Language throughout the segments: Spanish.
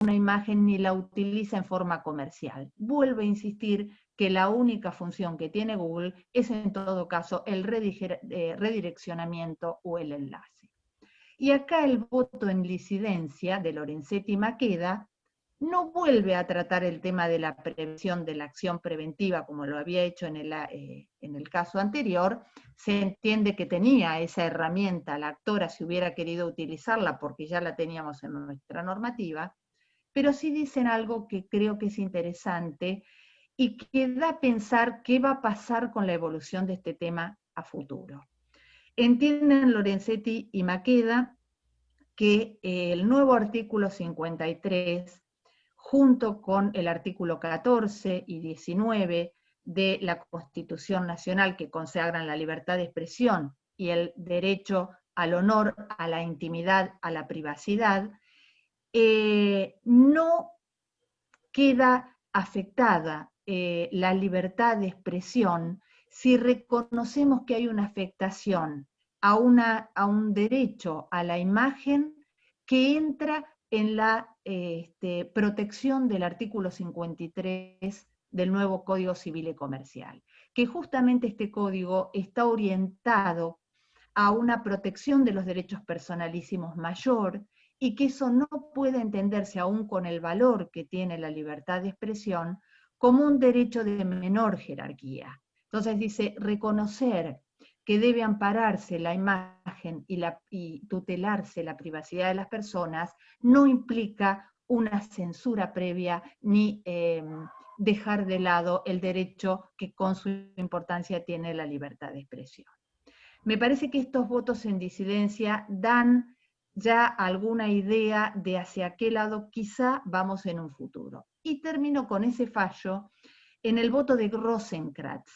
una imagen ni la utiliza en forma comercial. Vuelve a insistir que la única función que tiene Google es en todo caso el redireccionamiento o el enlace. Y acá el voto en disidencia de Lorenzetti y Maqueda no vuelve a tratar el tema de la prevención, de la acción preventiva, como lo había hecho en el caso anterior. Se entiende que tenía esa herramienta la actora si hubiera querido utilizarla, porque ya la teníamos en nuestra normativa, pero sí dicen algo que creo que es interesante y que da a pensar qué va a pasar con la evolución de este tema a futuro. Entienden Lorenzetti y Maqueda que el nuevo artículo 53, junto con el artículo 14 y 19 de la Constitución Nacional, que consagran la libertad de expresión y el derecho al honor, a la intimidad, a la privacidad, no queda afectada la libertad de expresión si reconocemos que hay una afectación a un derecho a la imagen que entra en la protección del artículo 53 del nuevo Código Civil y Comercial, que justamente este código está orientado a una protección de los derechos personalísimos mayor, y que eso no puede entenderse aún con el valor que tiene la libertad de expresión como un derecho de menor jerarquía. Entonces dice, reconocer que debe ampararse la imagen y tutelarse la privacidad de las personas no implica una censura previa ni dejar de lado el derecho que con su importancia tiene la libertad de expresión. Me parece que estos votos en disidencia dan ya alguna idea de hacia qué lado quizá vamos en un futuro. Y termino con ese fallo en el voto de Rosenkrantz,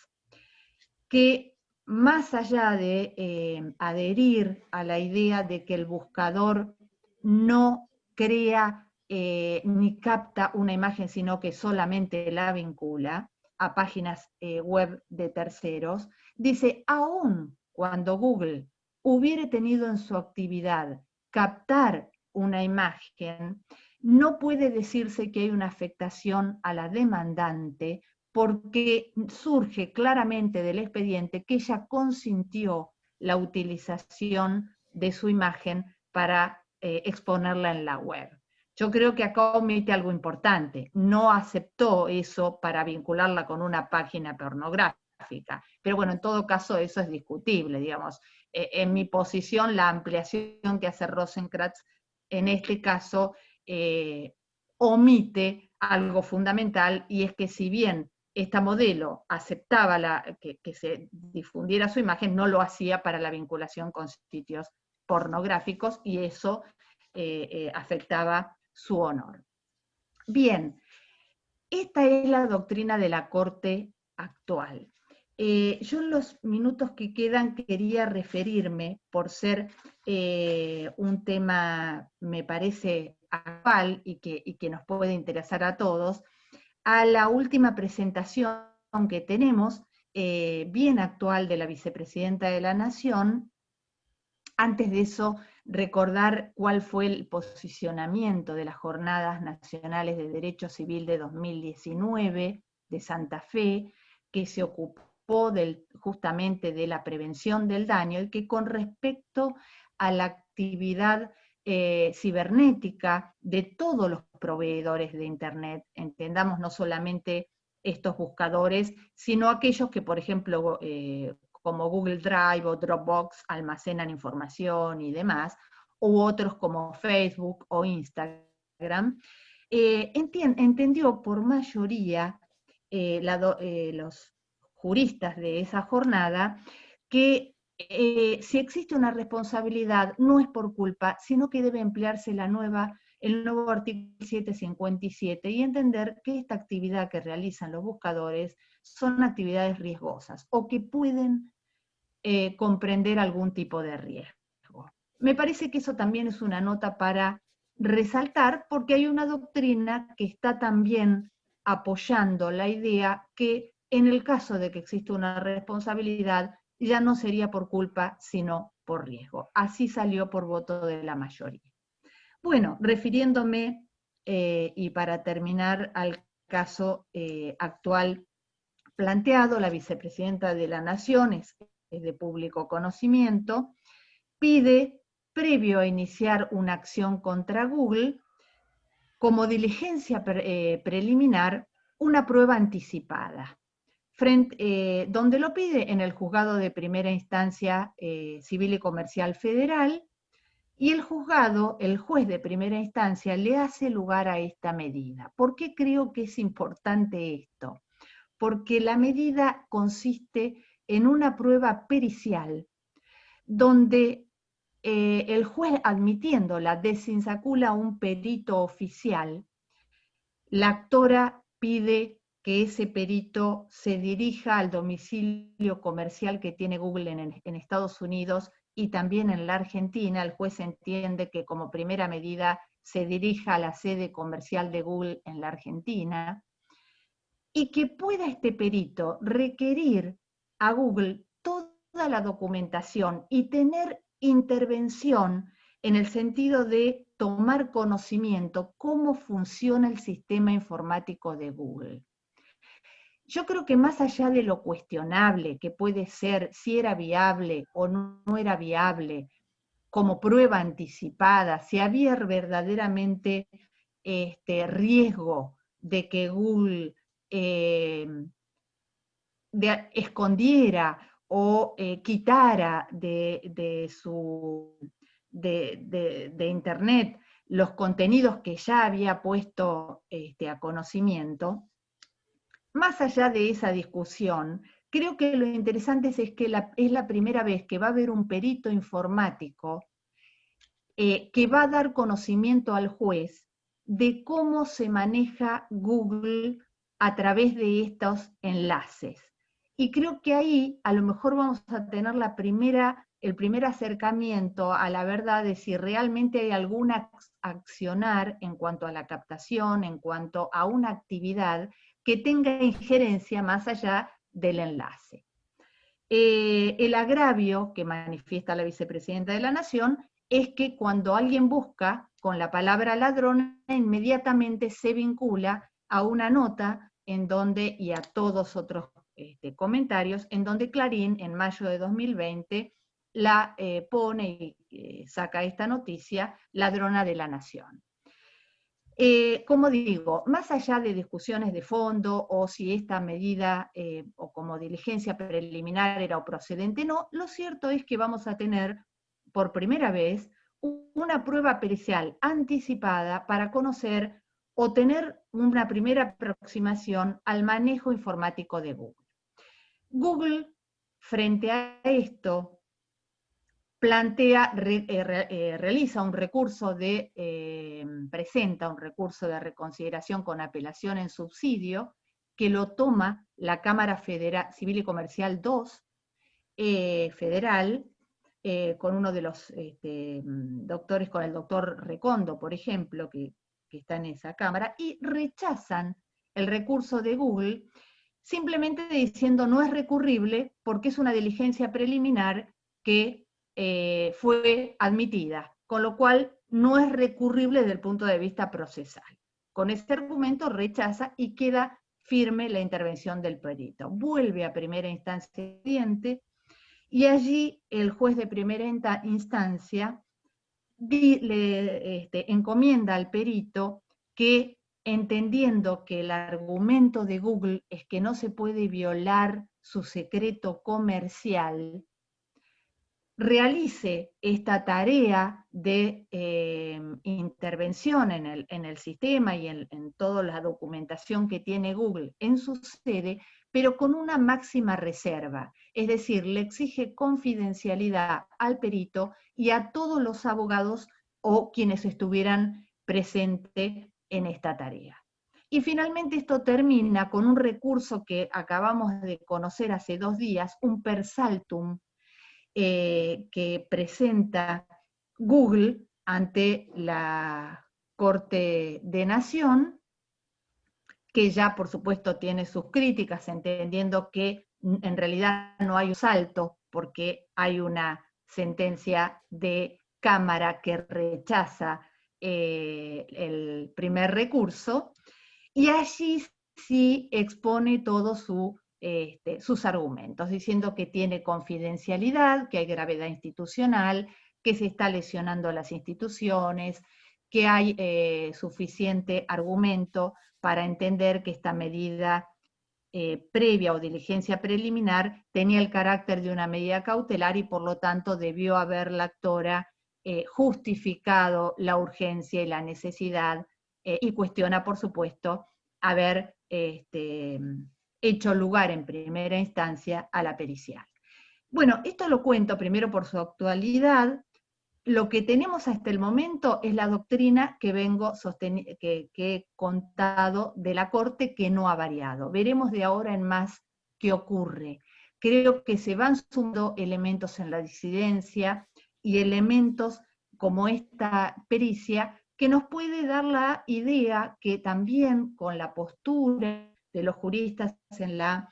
que más allá de adherir a la idea de que el buscador no crea ni capta una imagen, sino que solamente la vincula a páginas web de terceros, dice, aún cuando Google hubiera tenido en su actividad captar una imagen, no puede decirse que hay una afectación a la demandante porque surge claramente del expediente que ella consintió la utilización de su imagen para exponerla en la web. Yo creo que acá omite algo importante, no aceptó eso para vincularla con una página pornográfica, pero bueno, en todo caso eso es discutible, digamos. En mi posición, la ampliación que hace Rosenkrantz en este caso omite algo fundamental, y es que si bien esta modelo aceptaba que se difundiera su imagen, no lo hacía para la vinculación con sitios pornográficos, y eso afectaba su honor. Bien, esta es la doctrina de la Corte actual. Yo en los minutos que quedan quería referirme, por ser un tema, me parece, actual y que nos puede interesar a todos, a la última presentación que tenemos, bien actual, de la vicepresidenta de la Nación. Antes de eso, recordar cuál fue el posicionamiento de las Jornadas Nacionales de Derecho Civil de 2019 de Santa Fe, que se ocupó justamente de la prevención del daño, y que con respecto a la actividad cibernética de todos los proveedores de Internet, entendamos no solamente estos buscadores, sino aquellos que, por ejemplo, como Google Drive o Dropbox almacenan información y demás, u otros como Facebook o Instagram, entendió por mayoría los juristas de esa jornada que si existe una responsabilidad no es por culpa, sino que debe emplearse el nuevo artículo 757 y entender que esta actividad que realizan los buscadores son actividades riesgosas o que pueden comprender algún tipo de riesgo. Me parece que eso también es una nota para resaltar, porque hay una doctrina que está también apoyando la idea que en el caso de que exista una responsabilidad, ya no sería por culpa, sino por riesgo. Así salió por voto de la mayoría. Bueno, refiriéndome y para terminar al caso actual planteado, la vicepresidenta de la Nación, es de público conocimiento, pide, previo a iniciar una acción contra Google, como diligencia preliminar, una prueba anticipada, donde lo pide en el Juzgado de Primera Instancia Civil y Comercial Federal, y el juzgado, el juez de primera instancia, le hace lugar a esta medida. ¿Por qué creo que es importante esto? Porque la medida consiste en una prueba pericial donde el juez, admitiéndola, desinsacula a un perito oficial. La actora pide que ese perito se dirija al domicilio comercial que tiene Google en Estados Unidos y también en la Argentina. El juez entiende que como primera medida se dirija a la sede comercial de Google en la Argentina, y que pueda este perito requerir a Google toda la documentación y tener intervención en el sentido de tomar conocimiento cómo funciona el sistema informático de Google. Yo creo que más allá de lo cuestionable que puede ser si era viable o no era viable, como prueba anticipada, si había verdaderamente riesgo de que Google escondiera o quitara de Internet los contenidos que ya había puesto a conocimiento. Más allá de esa discusión, creo que lo interesante es que es la primera vez que va a haber un perito informático que va a dar conocimiento al juez de cómo se maneja Google a través de estos enlaces. Y creo que ahí a lo mejor vamos a tener el primer acercamiento a la verdad de si realmente hay algún accionar en cuanto a la captación, en cuanto a una actividad que tenga injerencia más allá del enlace. El agravio que manifiesta la vicepresidenta de la Nación es que cuando alguien busca con la palabra ladrona, inmediatamente se vincula a una nota en donde, y a todos otros comentarios, en donde Clarín en mayo de 2020 la pone y saca esta noticia, ladrona de la Nación. Como digo, más allá de discusiones de fondo o si esta medida o como diligencia preliminar era o procedente, no, lo cierto es que vamos a tener por primera vez una prueba pericial anticipada para conocer o tener una primera aproximación al manejo informático de Google. Google, frente a esto, realiza un recurso presenta un recurso de reconsideración con apelación en subsidio, que lo toma la Cámara Civil y Comercial 2, federal, con uno de los doctores, con el doctor Recondo, por ejemplo, que está en esa Cámara, y rechazan el recurso de Google, simplemente diciendo no es recurrible porque es una diligencia preliminar que fue admitida, con lo cual no es recurrible desde el punto de vista procesal. Con este argumento rechaza y queda firme la intervención del perito. Vuelve a primera instancia y allí el juez de primera instancia le encomienda al perito que, entendiendo que el argumento de Google es que no se puede violar su secreto comercial, realice esta tarea de intervención en el sistema y en toda la documentación que tiene Google en su sede, pero con una máxima reserva. Es decir, le exige confidencialidad al perito y a todos los abogados o quienes estuvieran presentes en esta tarea. Y finalmente esto termina con un recurso que acabamos de conocer hace 2 días, un per saltum, que presenta Google ante la Corte de Nación, que ya por supuesto tiene sus críticas, entendiendo que en realidad no hay un salto, porque hay una sentencia de Cámara que rechaza el primer recurso, y allí sí expone todos sus argumentos, diciendo que tiene confidencialidad, que hay gravedad institucional, que se está lesionando a las instituciones, que hay suficiente argumento para entender que esta medida previa o diligencia preliminar tenía el carácter de una medida cautelar y por lo tanto debió haber la actora justificado la urgencia y la necesidad y cuestiona, por supuesto, haber hecho lugar en primera instancia a la pericial. Bueno, esto lo cuento primero por su actualidad. Lo que tenemos hasta el momento es la doctrina que que he contado de la Corte, que no ha variado. Veremos de ahora en más qué ocurre. Creo que se van sumando elementos en la disidencia y elementos como esta pericia que nos puede dar la idea que también con la postura de los juristas en la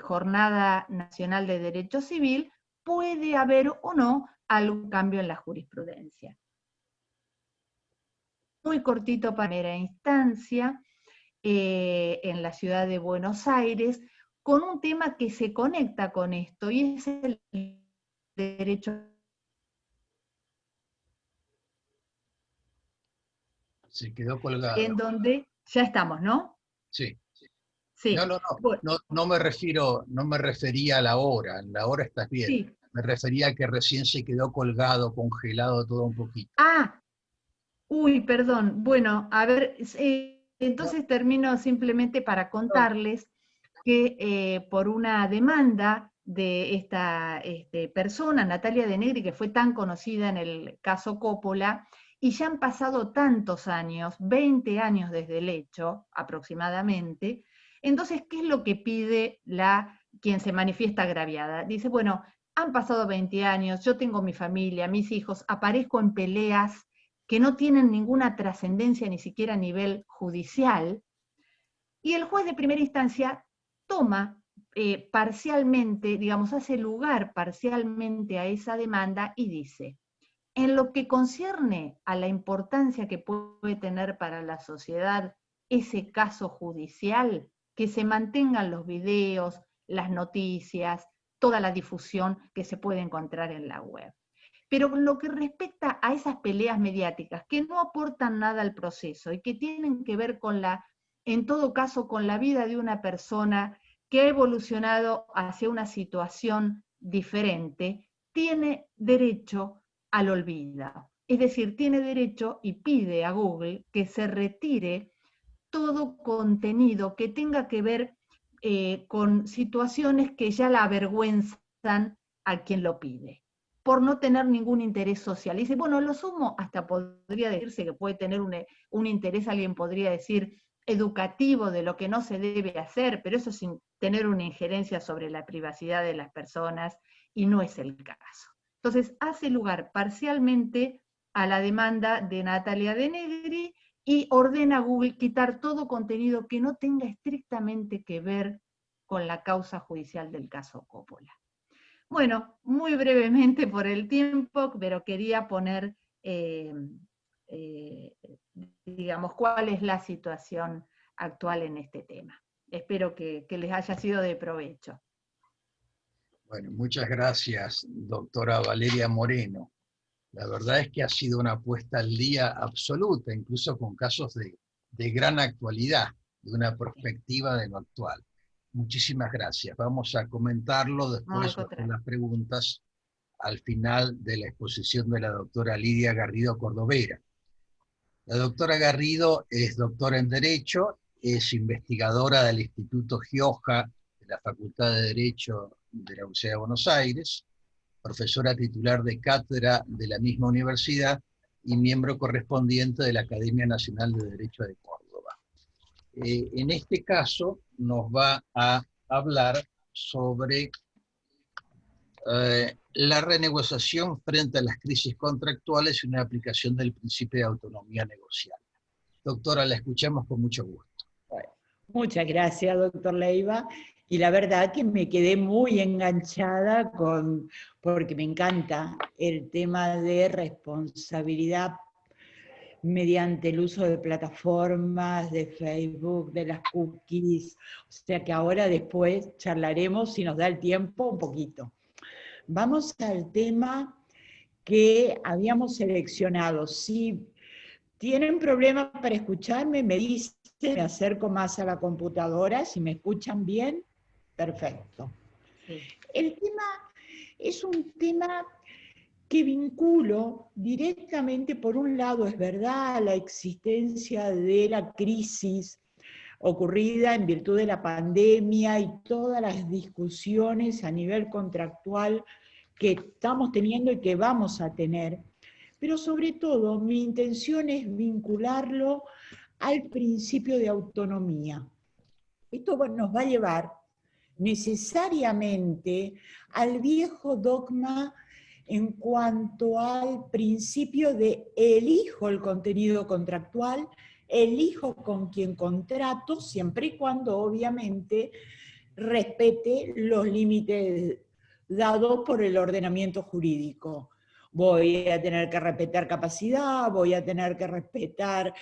Jornada Nacional de Derecho Civil puede haber o no algún cambio en la jurisprudencia. Muy cortito para primera instancia, en la ciudad de Buenos Aires, con un tema que se conecta con esto, y es el derecho. Se quedó colgado. En donde, ya estamos, ¿no? Sí. Sí. No, Bueno, no me refería a la hora estás bien. Sí. Me refería a que recién se quedó colgado, congelado todo un poquito. Uy, perdón. Bueno, a ver, entonces termino simplemente para contarles que por una demanda de esta persona, Natalia De Negri, que fue tan conocida en el caso Coppola, y ya han pasado tantos años, 20 años desde el hecho aproximadamente, entonces, ¿qué es lo que pide quien se manifiesta agraviada? Dice, bueno, han pasado 20 años, yo tengo mi familia, mis hijos, aparezco en peleas que no tienen ninguna trascendencia ni siquiera a nivel judicial, y el juez de primera instancia toma parcialmente, digamos, hace lugar parcialmente a esa demanda y dice, en lo que concierne a la importancia que puede tener para la sociedad ese caso judicial, que se mantengan los videos, las noticias, toda la difusión que se puede encontrar en la web. Pero en lo que respecta a esas peleas mediáticas que no aportan nada al proceso y que tienen que ver en todo caso, con la vida de una persona que ha evolucionado hacia una situación diferente, tiene derecho al olvido. Es decir, tiene derecho y pide a Google que se retire todo contenido que tenga que ver con situaciones que ya la avergüenzan a quien lo pide, por no tener ningún interés social. Y dice, bueno, lo sumo hasta podría decirse que puede tener un interés, alguien podría decir, educativo de lo que no se debe hacer, pero eso sin tener una injerencia sobre la privacidad de las personas, y no es el caso. Entonces, hace lugar parcialmente a la demanda de Natalia De Negri y ordena a Google quitar todo contenido que no tenga estrictamente que ver con la causa judicial del caso Coppola. Bueno, muy brevemente por el tiempo, pero quería poner, digamos, cuál es la situación actual en este tema. Espero que les haya sido de provecho. Bueno, muchas gracias, doctora Valeria Moreno. La verdad es que ha sido una puesta al día absoluta, incluso con casos de gran actualidad, de una perspectiva de lo actual. Muchísimas gracias. Vamos a comentarlo después con las preguntas al final de la exposición de la doctora Lidia Garrido Cordovera. La doctora Garrido es doctora en Derecho, es investigadora del Instituto Gioja de la Facultad de Derecho de la Universidad de Buenos Aires, profesora titular de cátedra de la misma universidad y miembro correspondiente de la Academia Nacional de Derecho de Córdoba. En este caso nos va a hablar sobre la renegociación frente a las crisis contractuales y una aplicación del principio de autonomía negociable. Doctora, la escuchamos con mucho gusto. Muchas gracias, doctor Leiva. Y la verdad que me quedé muy enganchada porque me encanta el tema de responsabilidad mediante el uso de plataformas, de Facebook, de las cookies. O sea que ahora después charlaremos, si nos da el tiempo, un poquito. Vamos al tema que habíamos seleccionado. Si tienen problemas para escucharme, me dicen, me acerco más a la computadora. Si me escuchan bien, perfecto. Sí. El tema es un tema que vinculo directamente, por un lado, es verdad, la existencia de la crisis ocurrida en virtud de la pandemia y todas las discusiones a nivel contractual que estamos teniendo y que vamos a tener. Pero sobre todo, mi intención es vincularlo al principio de autonomía. Esto nos va a llevar necesariamente al viejo dogma en cuanto al principio de elijo el contenido contractual, elijo con quien contrato, siempre y cuando obviamente respete los límites dados por el ordenamiento jurídico. Voy a tener que respetar capacidad, voy a tener que respetar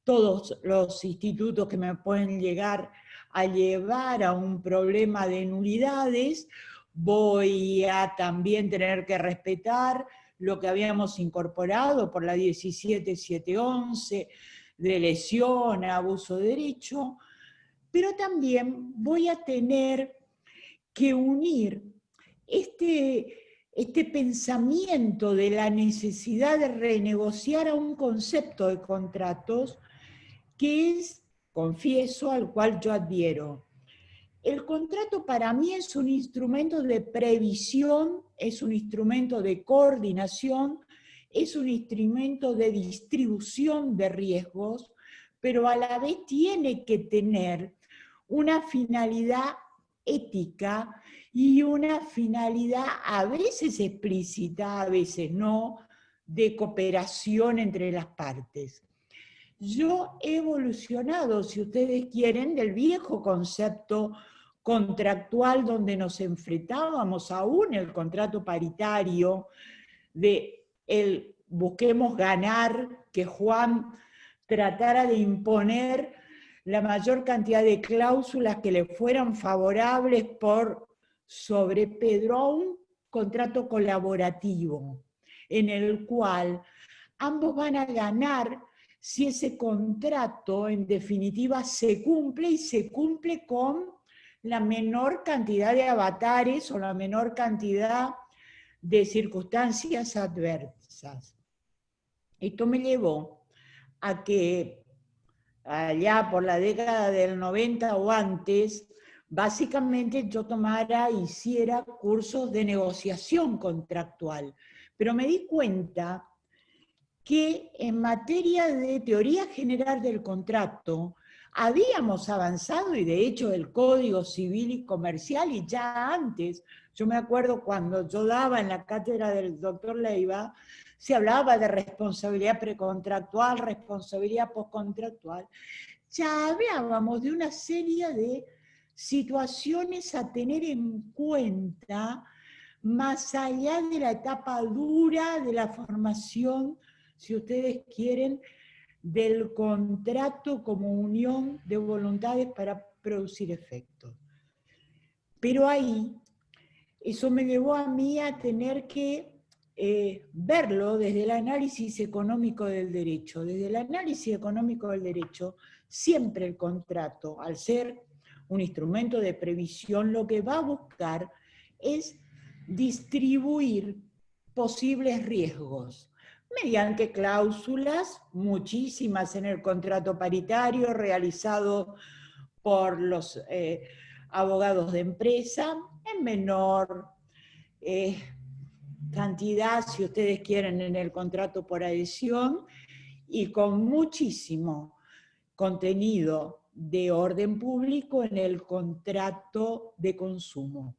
todos los institutos que me pueden llegar a llevar a un problema de nulidades, voy a también tener que respetar lo que habíamos incorporado por la 17711 de lesión, abuso de derecho, pero también voy a tener que unir este pensamiento de la necesidad de renegociar a un concepto de contratos que es, confieso, al cual yo adhiero. El contrato para mí es un instrumento de previsión, es un instrumento de coordinación, es un instrumento de distribución de riesgos, pero a la vez tiene que tener una finalidad ética y una finalidad a veces explícita, a veces no, de cooperación entre las partes. Yo he evolucionado, si ustedes quieren, del viejo concepto contractual donde nos enfrentábamos aún el contrato paritario, de el busquemos ganar, que Juan tratara de imponer la mayor cantidad de cláusulas que le fueran favorables por sobre Pedro, a un contrato colaborativo, en el cual ambos van a ganar si ese contrato en definitiva se cumple y se cumple con la menor cantidad de avatares o la menor cantidad de circunstancias adversas. Esto me llevó a que allá por la década del 90 o antes, básicamente yo hiciera cursos de negociación contractual, pero me di cuenta que en materia de teoría general del contrato habíamos avanzado, y de hecho el Código Civil y Comercial, y ya antes, yo me acuerdo cuando yo daba en la cátedra del doctor Leiva, se hablaba de responsabilidad precontractual, responsabilidad postcontractual, ya hablábamos de una serie de situaciones a tener en cuenta más allá de la etapa dura de la formación, si ustedes quieren, del contrato como unión de voluntades para producir efectos. Pero ahí, eso me llevó a mí a tener que verlo desde el análisis económico del derecho. Desde el análisis económico del derecho, siempre el contrato, al ser un instrumento de previsión, lo que va a buscar es distribuir posibles riesgos mediante cláusulas, muchísimas en el contrato paritario realizado por los abogados de empresa, en menor cantidad, si ustedes quieren, en el contrato por adhesión, y con muchísimo contenido de orden público en el contrato de consumo.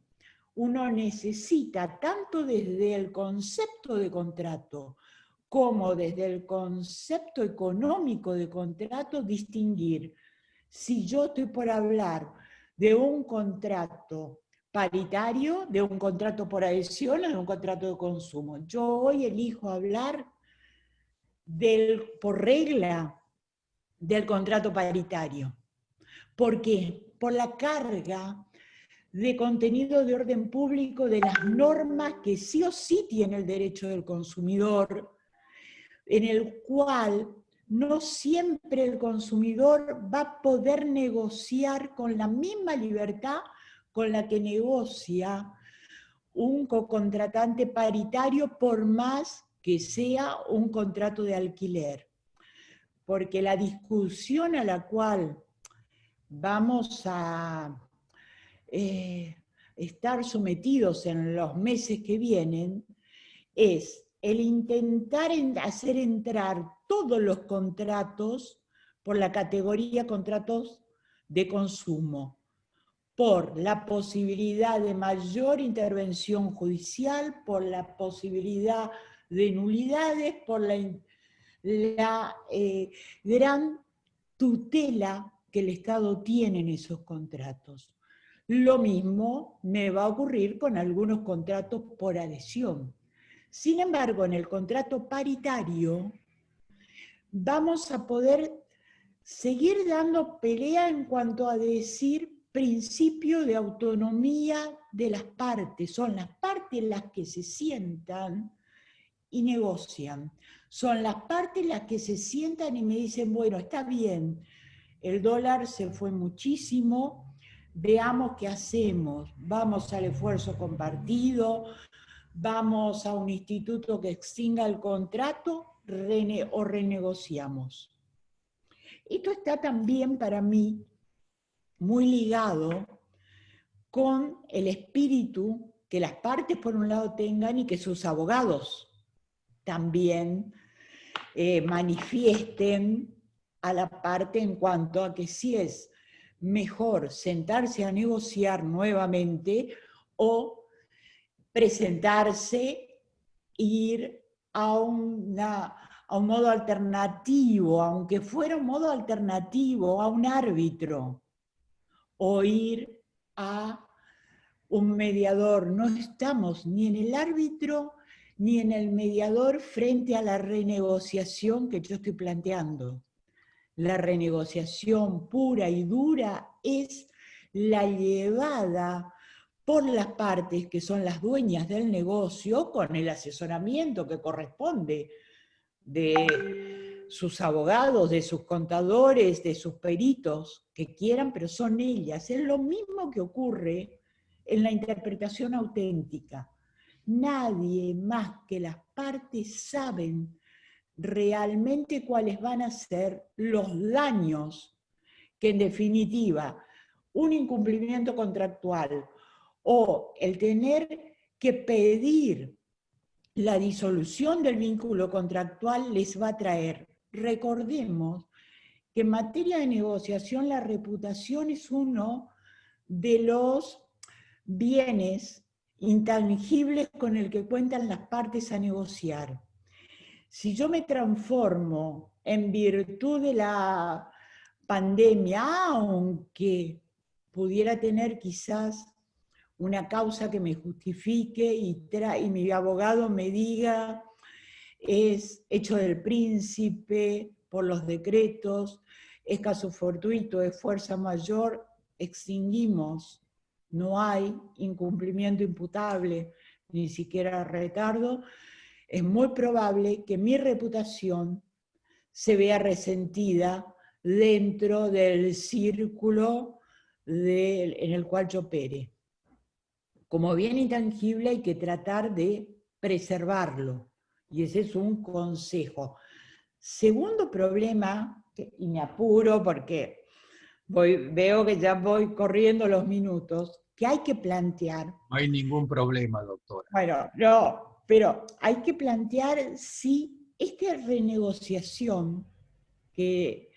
Uno necesita, tanto desde el concepto de contrato como desde el concepto económico de contrato, distinguir si yo estoy por hablar de un contrato paritario, de un contrato por adhesión o de un contrato de consumo. Yo hoy elijo hablar por regla del contrato paritario. ¿Por qué? Por la carga de contenido de orden público de las normas que sí o sí tiene el derecho del consumidor, en el cual no siempre el consumidor va a poder negociar con la misma libertad con la que negocia un cocontratante paritario, por más que sea un contrato de alquiler. Porque la discusión a la cual vamos a estar sometidos en los meses que vienen es el intentar hacer entrar todos los contratos por la categoría contratos de consumo, por la posibilidad de mayor intervención judicial, por la posibilidad de nulidades, por la gran tutela que el Estado tiene en esos contratos. Lo mismo me va a ocurrir con algunos contratos por adhesión. Sin embargo, en el contrato paritario vamos a poder seguir dando pelea en cuanto a decir principio de autonomía de las partes. Son las partes las que se sientan y negocian. Son las partes las que se sientan y me dicen, bueno, está bien, el dólar se fue muchísimo, veamos qué hacemos, vamos al esfuerzo compartido, vamos a un instituto que extinga el contrato o renegociamos. Esto está también para mí muy ligado con el espíritu que las partes por un lado tengan y que sus abogados también manifiesten a la parte en cuanto a que si es mejor sentarse a negociar nuevamente o presentarse, ir a un modo alternativo, aunque fuera un modo alternativo, a un árbitro, o ir a un mediador. No estamos ni en el árbitro ni en el mediador frente a la renegociación que yo estoy planteando. La renegociación pura y dura es la llevada por las partes que son las dueñas del negocio, con el asesoramiento que corresponde de sus abogados, de sus contadores, de sus peritos, que quieran, pero son ellas. Es lo mismo que ocurre en la interpretación auténtica. Nadie más que las partes saben realmente cuáles van a ser los daños que en definitiva un incumplimiento contractual o el tener que pedir la disolución del vínculo contractual les va a traer. Recordemos que en materia de negociación la reputación es uno de los bienes intangibles con el que cuentan las partes a negociar. Si yo me transformo en virtud de la pandemia, aunque pudiera tener quizás una causa que me justifique y mi abogado me diga es hecho del príncipe por los decretos, es caso fortuito, es fuerza mayor, extinguimos, no hay incumplimiento imputable, ni siquiera retardo, es muy probable que mi reputación se vea resentida dentro del círculo en el cual yo opere. Como bien intangible hay que tratar de preservarlo, y ese es un consejo. Segundo problema, y me apuro porque veo que ya voy corriendo los minutos, que hay que plantear. No hay ningún problema, doctora. Bueno, no, pero hay que plantear si esta renegociación, que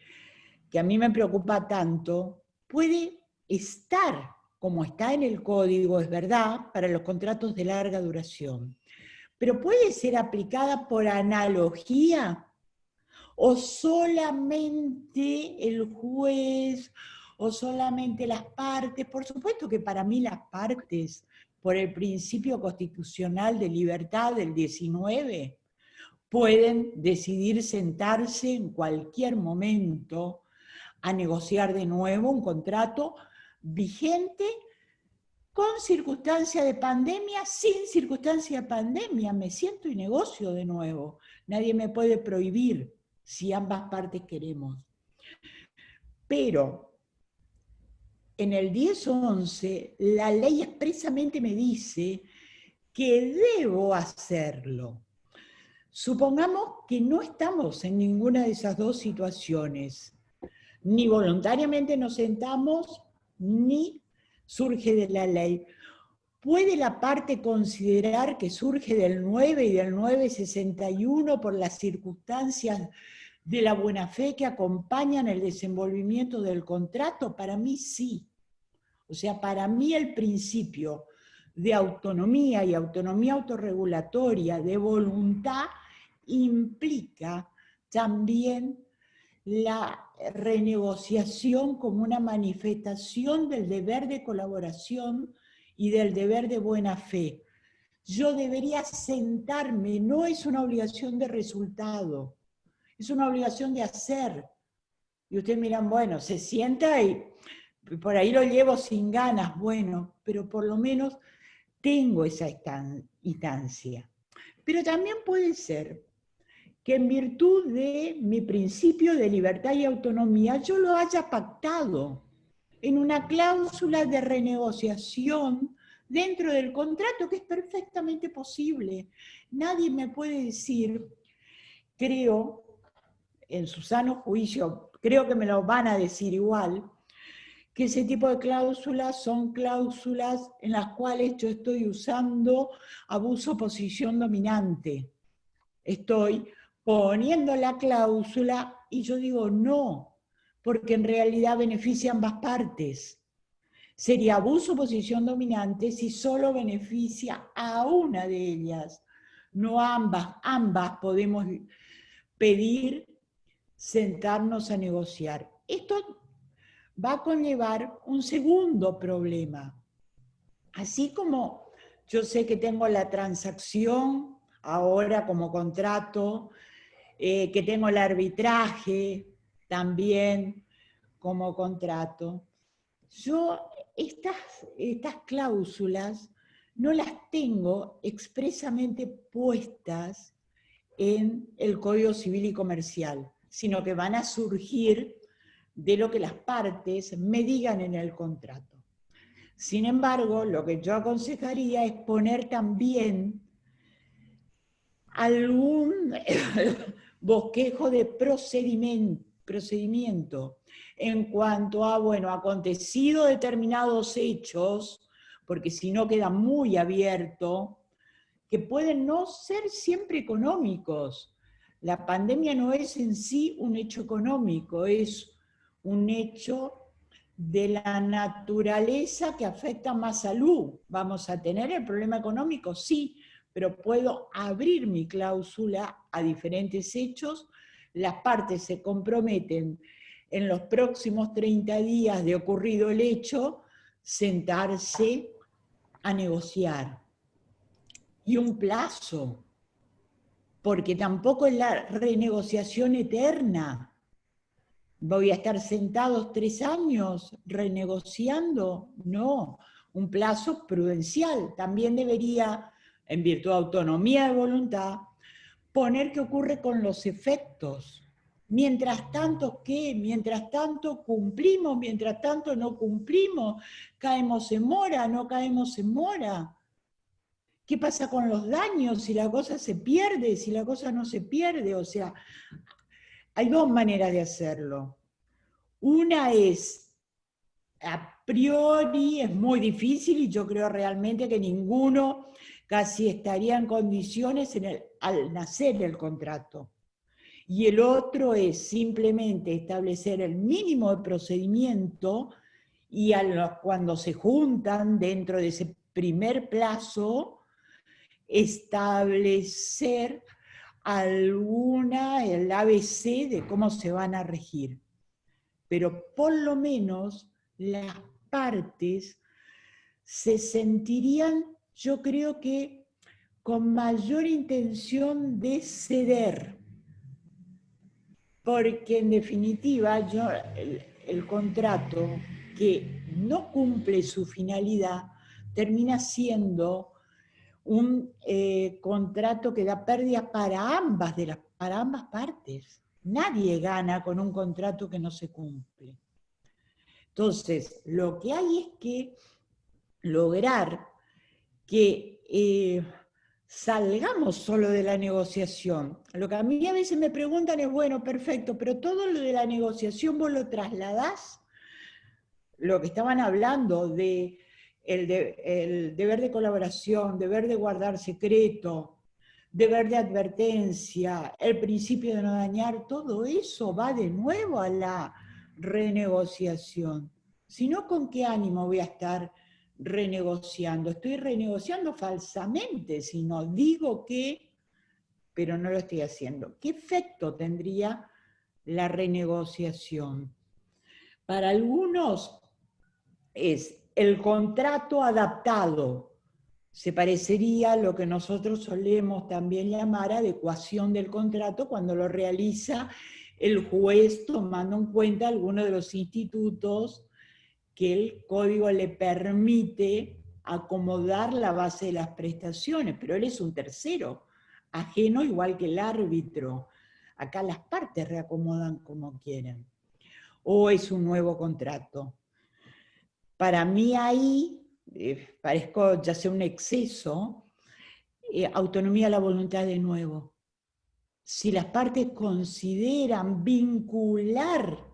a mí me preocupa tanto, puede estar como está en el código, es verdad, para los contratos de larga duración, pero puede ser aplicada por analogía o solamente el juez o solamente las partes. Por supuesto que para mí las partes, por el principio constitucional de libertad del 19, pueden decidir sentarse en cualquier momento a negociar de nuevo un contrato vigente con circunstancia de pandemia, sin circunstancia de pandemia. Me siento y negocio de nuevo. Nadie me puede prohibir si ambas partes queremos. Pero en el 10.11 la ley expresamente me dice que debo hacerlo. Supongamos que no estamos en ninguna de esas dos situaciones. Ni voluntariamente nos sentamos, ni surge de la ley. ¿Puede la parte considerar que surge del 9 y del 961 por las circunstancias de la buena fe que acompañan el desenvolvimiento del contrato? Para mí sí. O sea, para mí el principio de autonomía y autonomía autorregulatoria, de voluntad, implica también la renegociación como una manifestación del deber de colaboración y del deber de buena fe. Yo debería sentarme, no es una obligación de resultado, es una obligación de hacer. Y ustedes miran, bueno, se sienta y por ahí lo llevo sin ganas, bueno, pero por lo menos tengo esa instancia. Pero también puede ser que en virtud de mi principio de libertad y autonomía yo lo haya pactado en una cláusula de renegociación dentro del contrato, que es perfectamente posible. Nadie me puede decir, creo, en su sano juicio, creo que me lo van a decir igual, que ese tipo de cláusulas son cláusulas en las cuales yo estoy usando abuso posición dominante. Estoy poniendo la cláusula y yo digo no, porque en realidad beneficia a ambas partes. Sería abuso posición dominante si solo beneficia a una de ellas, no a ambas. Ambas podemos pedir sentarnos a negociar. Esto va a conllevar un segundo problema. Así como yo sé que tengo la transacción ahora como contrato, que tengo el arbitraje también como contrato, yo estas cláusulas no las tengo expresamente puestas en el Código Civil y Comercial, sino que van a surgir de lo que las partes me digan en el contrato. Sin embargo, lo que yo aconsejaría es poner también algún bosquejo de procedimiento en cuanto a, bueno, acontecido determinados hechos, porque si no queda muy abierto, que pueden no ser siempre económicos. La pandemia no es en sí un hecho económico, es un hecho de la naturaleza que afecta más salud. ¿Vamos a tener el problema económico? Sí, pero puedo abrir mi cláusula a diferentes hechos. Las partes se comprometen en los próximos 30 días de ocurrido el hecho, sentarse a negociar. Y un plazo, porque tampoco es la renegociación eterna. ¿Voy a estar sentados 3 años renegociando? No, un plazo prudencial. También debería, en virtud de autonomía de voluntad, poner qué ocurre con los efectos. Mientras tanto, ¿qué? Mientras tanto cumplimos, mientras tanto no cumplimos, caemos en mora, no caemos en mora. ¿Qué pasa con los daños? Si la cosa se pierde, si la cosa no se pierde. O sea, hay dos maneras de hacerlo. Una es, a priori, es muy difícil y yo creo realmente que ninguno casi estaría en condiciones al nacer el contrato. Y el otro es simplemente establecer el mínimo de procedimiento y cuando se juntan dentro de ese primer plazo, establecer el ABC de cómo se van a regir. pero por lo menos las partes se sentirían, yo creo que con mayor intención de ceder, porque en definitiva el contrato que no cumple su finalidad termina siendo un contrato que da pérdidas para ambas partes. Nadie gana con un contrato que no se cumple. Entonces, lo que hay es que lograr que salgamos solo de la negociación. Lo que a mí a veces me preguntan es, bueno, perfecto, pero todo lo de la negociación vos lo trasladás, lo que estaban hablando de el deber de colaboración, deber de guardar secreto, deber de advertencia, el principio de no dañar, todo eso va de nuevo a la renegociación. Si no, ¿con qué ánimo voy a estar renegociando? Estoy renegociando falsamente, si no digo que, pero no lo estoy haciendo. ¿Qué efecto tendría la renegociación? Para algunos es el contrato adaptado. Se parecería a lo que nosotros solemos también llamar adecuación del contrato cuando lo realiza el juez tomando en cuenta algunos de los institutos que el código le permite acomodar la base de las prestaciones, pero él es un tercero, ajeno igual que el árbitro. Acá las partes reacomodan como quieren. O es un nuevo contrato. Para mí ahí, parezco ya sea un exceso, autonomía a la voluntad de nuevo. Si las partes consideran vincular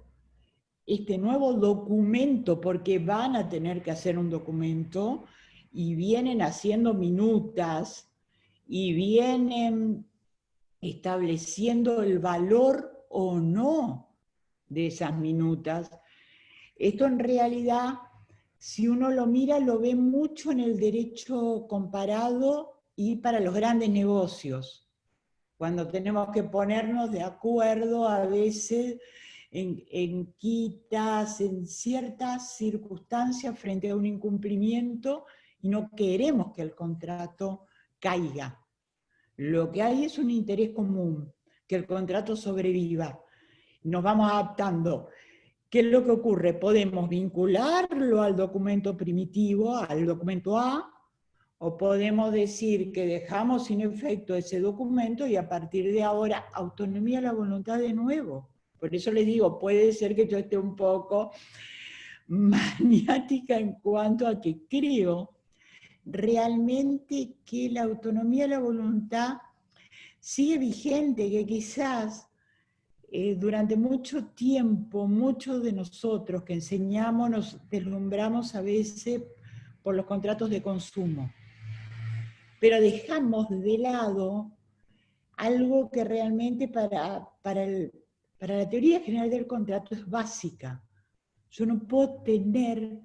este nuevo documento, porque van a tener que hacer un documento, y vienen haciendo minutas, y vienen estableciendo el valor o no de esas minutas, esto en realidad, si uno lo mira, lo ve mucho en el derecho comparado y para los grandes negocios, cuando tenemos que ponernos de acuerdo a veces en quitas, en ciertas circunstancias frente a un incumplimiento y no queremos que el contrato caiga. Lo que hay es un interés común, que el contrato sobreviva. Nos vamos adaptando. ¿Qué es lo que ocurre? Podemos vincularlo al documento primitivo, al documento A, o podemos decir que dejamos sin efecto ese documento y a partir de ahora autonomía a la voluntad de nuevo. Por eso les digo, puede ser que yo esté un poco maniática en cuanto a que creo realmente que la autonomía a la voluntad sigue vigente, que quizás durante mucho tiempo, muchos de nosotros que enseñamos nos deslumbramos a veces por los contratos de consumo, pero dejamos de lado algo que realmente para la teoría general del contrato es básica. Yo no puedo tener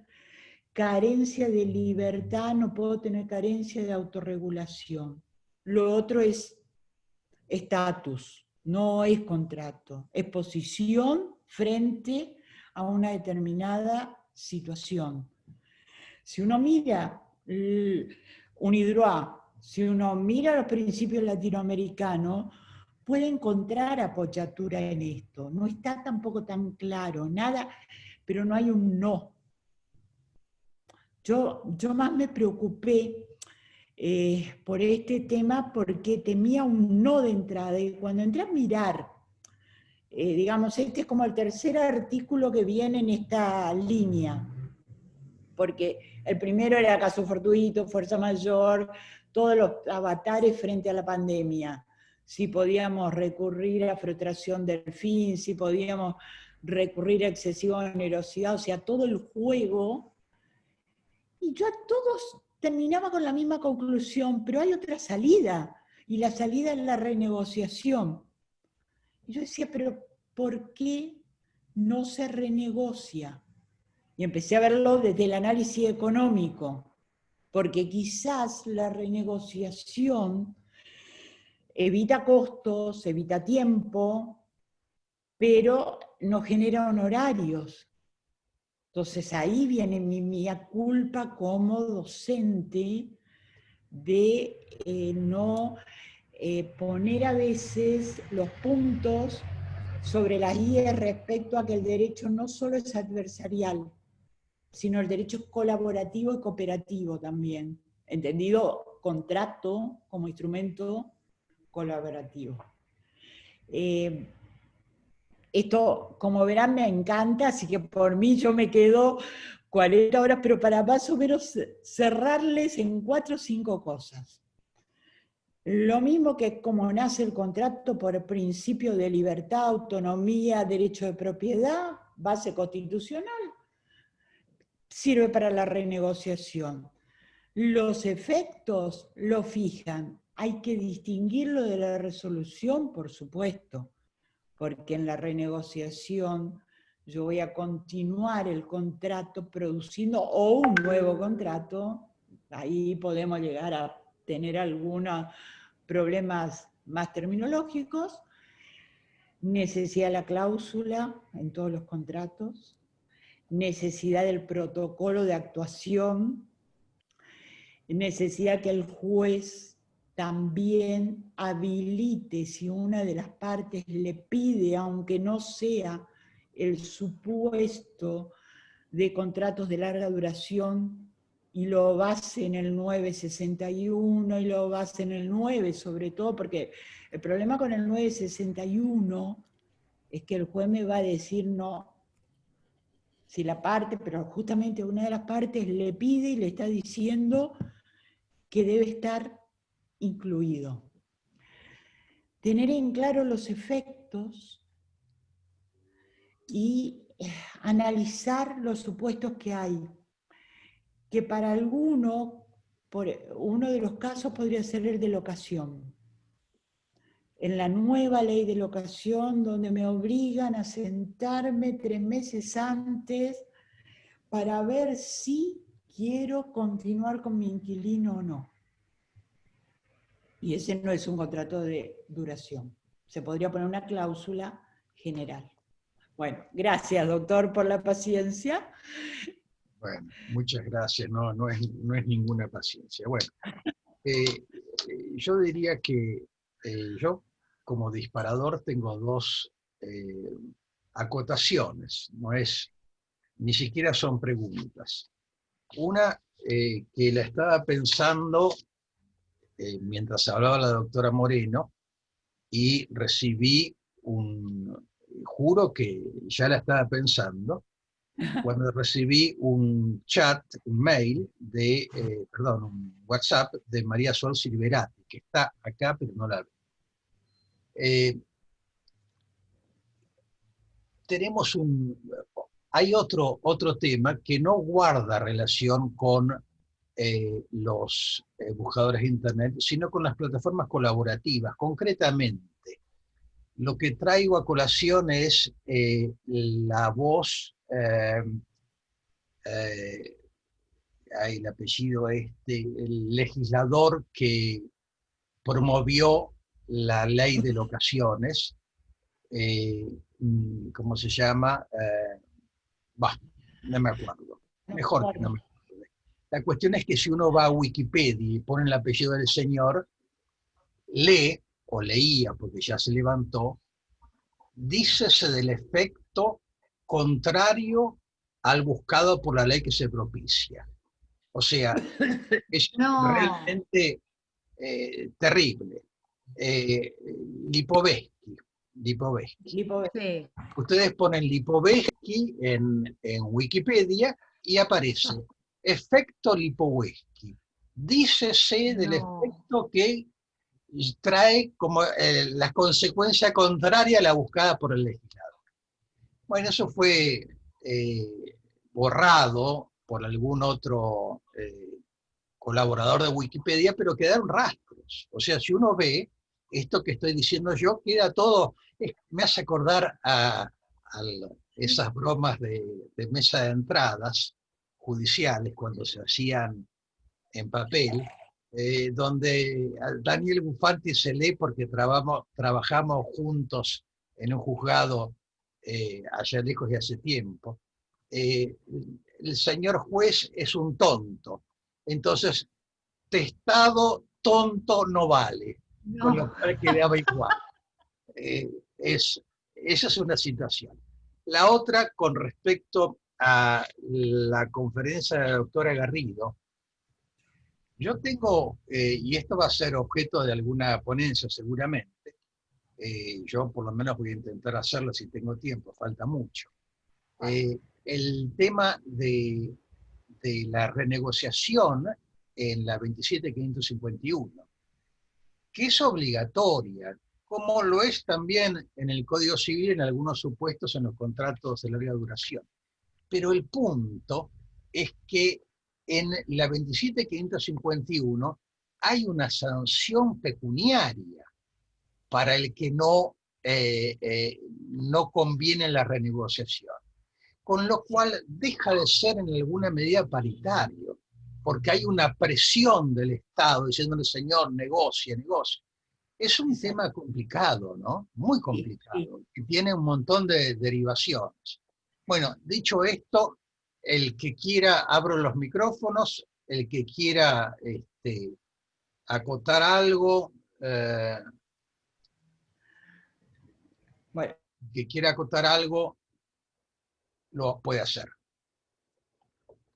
carencia de libertad, no puedo tener carencia de autorregulación. Lo otro es estatus. No es contrato, es posición frente a una determinada situación. Si uno mira UNIDROIT, si uno mira los principios latinoamericanos, puede encontrar apoyatura en esto. No está tampoco tan claro, nada, pero no hay un no. Yo más me preocupé por este tema porque temía un no de entrada, y cuando entré a mirar, digamos, este es como el tercer artículo que viene en esta línea, porque el primero era caso fortuito, fuerza mayor, todos los avatares frente a la pandemia, si podíamos recurrir a frustración del fin, si podíamos recurrir a excesiva onerosidad, o sea, todo el juego, y yo a todos terminaba con la misma conclusión, pero hay otra salida, y la salida es la renegociación. Y yo decía, pero ¿por qué no se renegocia? Y empecé a verlo desde el análisis económico, porque quizás la renegociación evita costos, evita tiempo, pero no genera honorarios. Entonces ahí viene mi mea culpa como docente de no poner a veces los puntos sobre las IES respecto a que el derecho no solo es adversarial, sino el derecho es colaborativo y cooperativo también, entendido contrato como instrumento colaborativo. Esto, como verán, me encanta, así que por mí yo me quedo 40 horas, pero para más o menos cerrarles en 4 o 5 cosas. Lo mismo que como nace el contrato por principio de libertad, autonomía, derecho de propiedad, base constitucional, sirve para la renegociación. Los efectos lo fijan. Hay que distinguirlo de la resolución, por supuesto, porque en la renegociación yo voy a continuar el contrato produciendo o un nuevo contrato. Ahí podemos llegar a tener algunos problemas más terminológicos. Necesidad de la cláusula en todos los contratos. Necesidad del protocolo de actuación. Necesidad que el juez también habilite si una de las partes le pide, aunque no sea el supuesto de contratos de larga duración, y lo base en el 961 y lo base en el 9 sobre todo, porque el problema con el 961 es que el juez me va a decir no, si la parte, pero justamente una de las partes le pide y le está diciendo que debe estar incluido. Tener en claro los efectos y analizar los supuestos que hay, que para alguno, uno de los casos podría ser el de locación. En la nueva ley de locación, donde me obligan a sentarme 3 meses antes para ver si quiero continuar con mi inquilino o no. Y ese no es un contrato de duración. Se podría poner una cláusula general. Bueno, gracias, doctor, por la paciencia. Bueno, muchas gracias. No es ninguna paciencia. Bueno, yo diría que yo como disparador tengo 2 acotaciones. Ni siquiera son preguntas. Una que la estaba pensando mientras hablaba la doctora Moreno, y recibí juro que ya la estaba pensando, cuando recibí un chat, un mail, un WhatsApp de María Sol Silverati, que está acá, pero no la veo. Hay otro tema que no guarda relación con los buscadores de Internet, sino con las plataformas colaborativas. Concretamente, lo que traigo a colación es la voz, el apellido el legislador que promovió la ley de locaciones, ¿cómo se llama? No me acuerdo. Mejor que no me acuerdo. La cuestión es que si uno va a Wikipedia y pone el apellido del señor, lee, o leía porque ya se levantó, dícese del efecto contrario al buscado por la ley que se propicia. O sea, es realmente terrible. Lipovetsky. Sí. Ustedes ponen Lipovetsky en Wikipedia y aparece efecto Lipovetsky. Dícese del efecto que trae como la consecuencia contraria a la buscada por el legislador. Bueno, eso fue borrado por algún otro colaborador de Wikipedia, pero quedaron rastros. O sea, si uno ve esto que estoy diciendo yo, queda todo, me hace acordar a esas bromas de mesa de entradas judiciales cuando se hacían en papel, donde Daniel Bufanti se lee porque trabajamos juntos en un juzgado allá lejos y hace tiempo, el señor juez es un tonto. Entonces, testado tonto no vale, con lo No. cual quedaba igual. Esa es una situación. La otra, con respecto a la conferencia de la doctora Garrido, yo tengo, y esto va a ser objeto de alguna ponencia seguramente, yo por lo menos voy a intentar hacerlo si tengo tiempo, falta mucho. El tema de la renegociación en la 27551, que es obligatoria, como lo es también en el Código Civil en algunos supuestos en los contratos de larga duración. Pero el punto es que en la 27551 hay una sanción pecuniaria para el que no conviene la renegociación. Con lo cual deja de ser en alguna medida paritario, porque hay una presión del Estado diciéndole, señor, negocie, negocie. Es un tema complicado, ¿no? Muy complicado, que tiene un montón de derivaciones. Bueno, dicho esto, el que quiera, abro los micrófonos, el que quiera acotar algo, Bueno. que quiera acotar algo, lo puede hacer.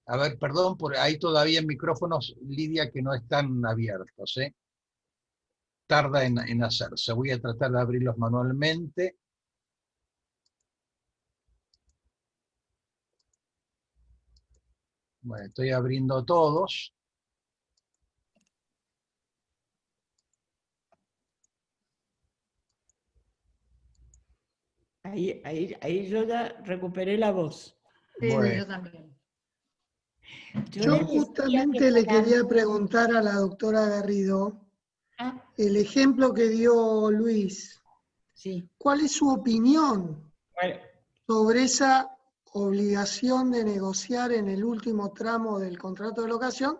A ver, perdón, por ahí todavía micrófonos, Lidia, que no están abiertos, ¿eh? Tarda en hacerse. Voy a tratar de abrirlos manualmente. Bueno, estoy abriendo todos. Ahí yo ya recuperé la voz. Sí, Bueno. yo también. Yo justamente le quería preguntar a la doctora Garrido, el ejemplo que dio Luis, sí. ¿Cuál es su opinión sobre esa obligación de negociar en el último tramo del contrato de locación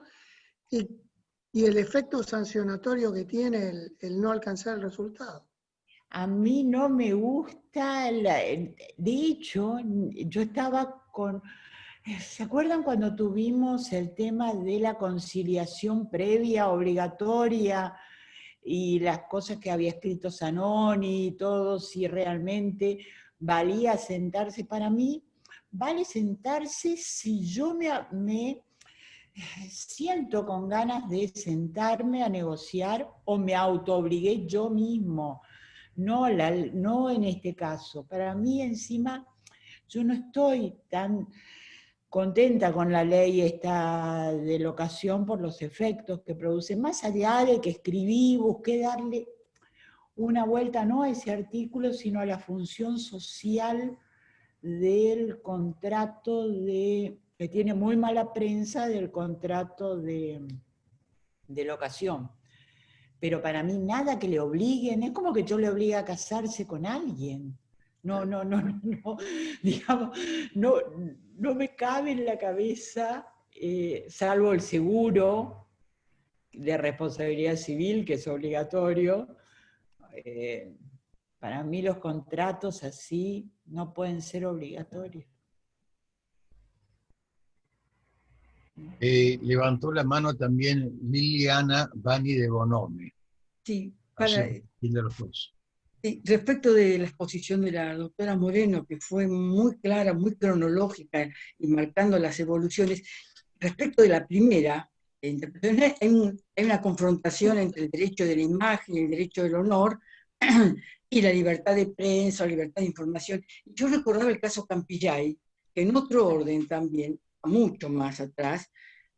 y el efecto sancionatorio que tiene el no alcanzar el resultado? A mí no me gusta, de hecho, yo estaba con... ¿Se acuerdan cuando tuvimos el tema de la conciliación previa, obligatoria, y las cosas que había escrito Zanoni y todo, si realmente valía sentarse? Para mí, vale sentarse si yo me siento con ganas de sentarme a negociar o me autoobligué yo mismo. No en este caso. Para mí, encima, yo no estoy tan contenta con la ley esta de locación por los efectos que produce, más allá de que escribí, busqué darle una vuelta no a ese artículo, sino a la función social del contrato que tiene muy mala prensa, del contrato de locación. Pero para mí nada que le obliguen, es como que yo le obligue a casarse con alguien. No, digamos, no me cabe en la cabeza, salvo el seguro de responsabilidad civil, que es obligatorio. Para mí los contratos así no pueden ser obligatorios. Levantó la mano también Liliana Bani de Bonome. Sí, de los dos. Respecto de la exposición de la doctora Moreno, que fue muy clara, muy cronológica y marcando las evoluciones, respecto de la primera interpretación, hay una confrontación entre el derecho de la imagen y el derecho del honor y la libertad de prensa, la libertad de información. Yo recordaba el caso Campillay, que en otro orden también, mucho más atrás,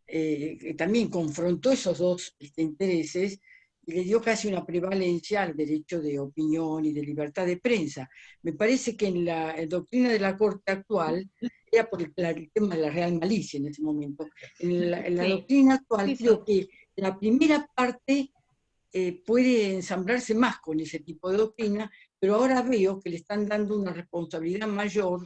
que también confrontó esos dos intereses y le dio casi una prevalencia al derecho de opinión y de libertad de prensa. Me parece que en la doctrina de la Corte actual, era por el tema de la real malicia en ese momento, en la doctrina actual creo que la primera parte puede ensamblarse más con ese tipo de doctrina, pero ahora veo que le están dando una responsabilidad mayor,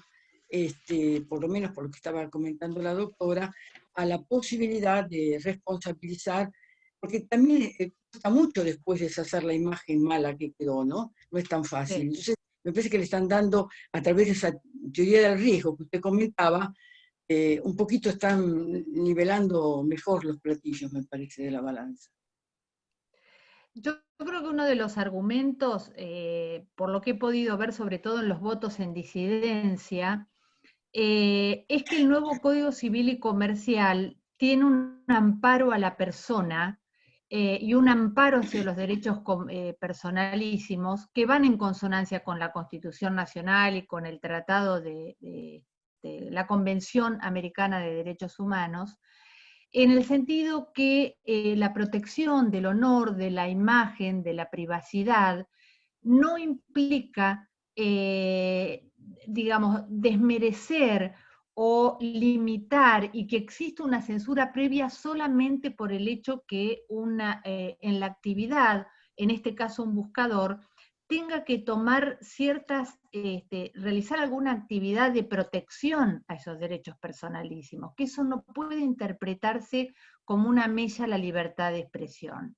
por lo menos por lo que estaba comentando la doctora, a la posibilidad de responsabilizar, porque también cuesta mucho después deshacer la imagen mala que quedó, ¿no? No es tan fácil. Entonces, me parece que le están dando, a través de esa teoría del riesgo que usted comentaba, un poquito están nivelando mejor los platillos, me parece, de la balanza. Yo creo que uno de los argumentos, por lo que he podido ver, sobre todo en los votos en disidencia, es que el nuevo Código Civil y Comercial tiene un amparo a la persona y un amparo hacia los derechos personalísimos que van en consonancia con la Constitución Nacional y con el Tratado de la Convención Americana de Derechos Humanos, en el sentido que la protección del honor, de la imagen, de la privacidad, no implica, digamos, desmerecer o limitar y que exista una censura previa solamente por el hecho que en la actividad, en este caso un buscador, tenga que tomar realizar alguna actividad de protección a esos derechos personalísimos, que eso no puede interpretarse como una mella a la libertad de expresión.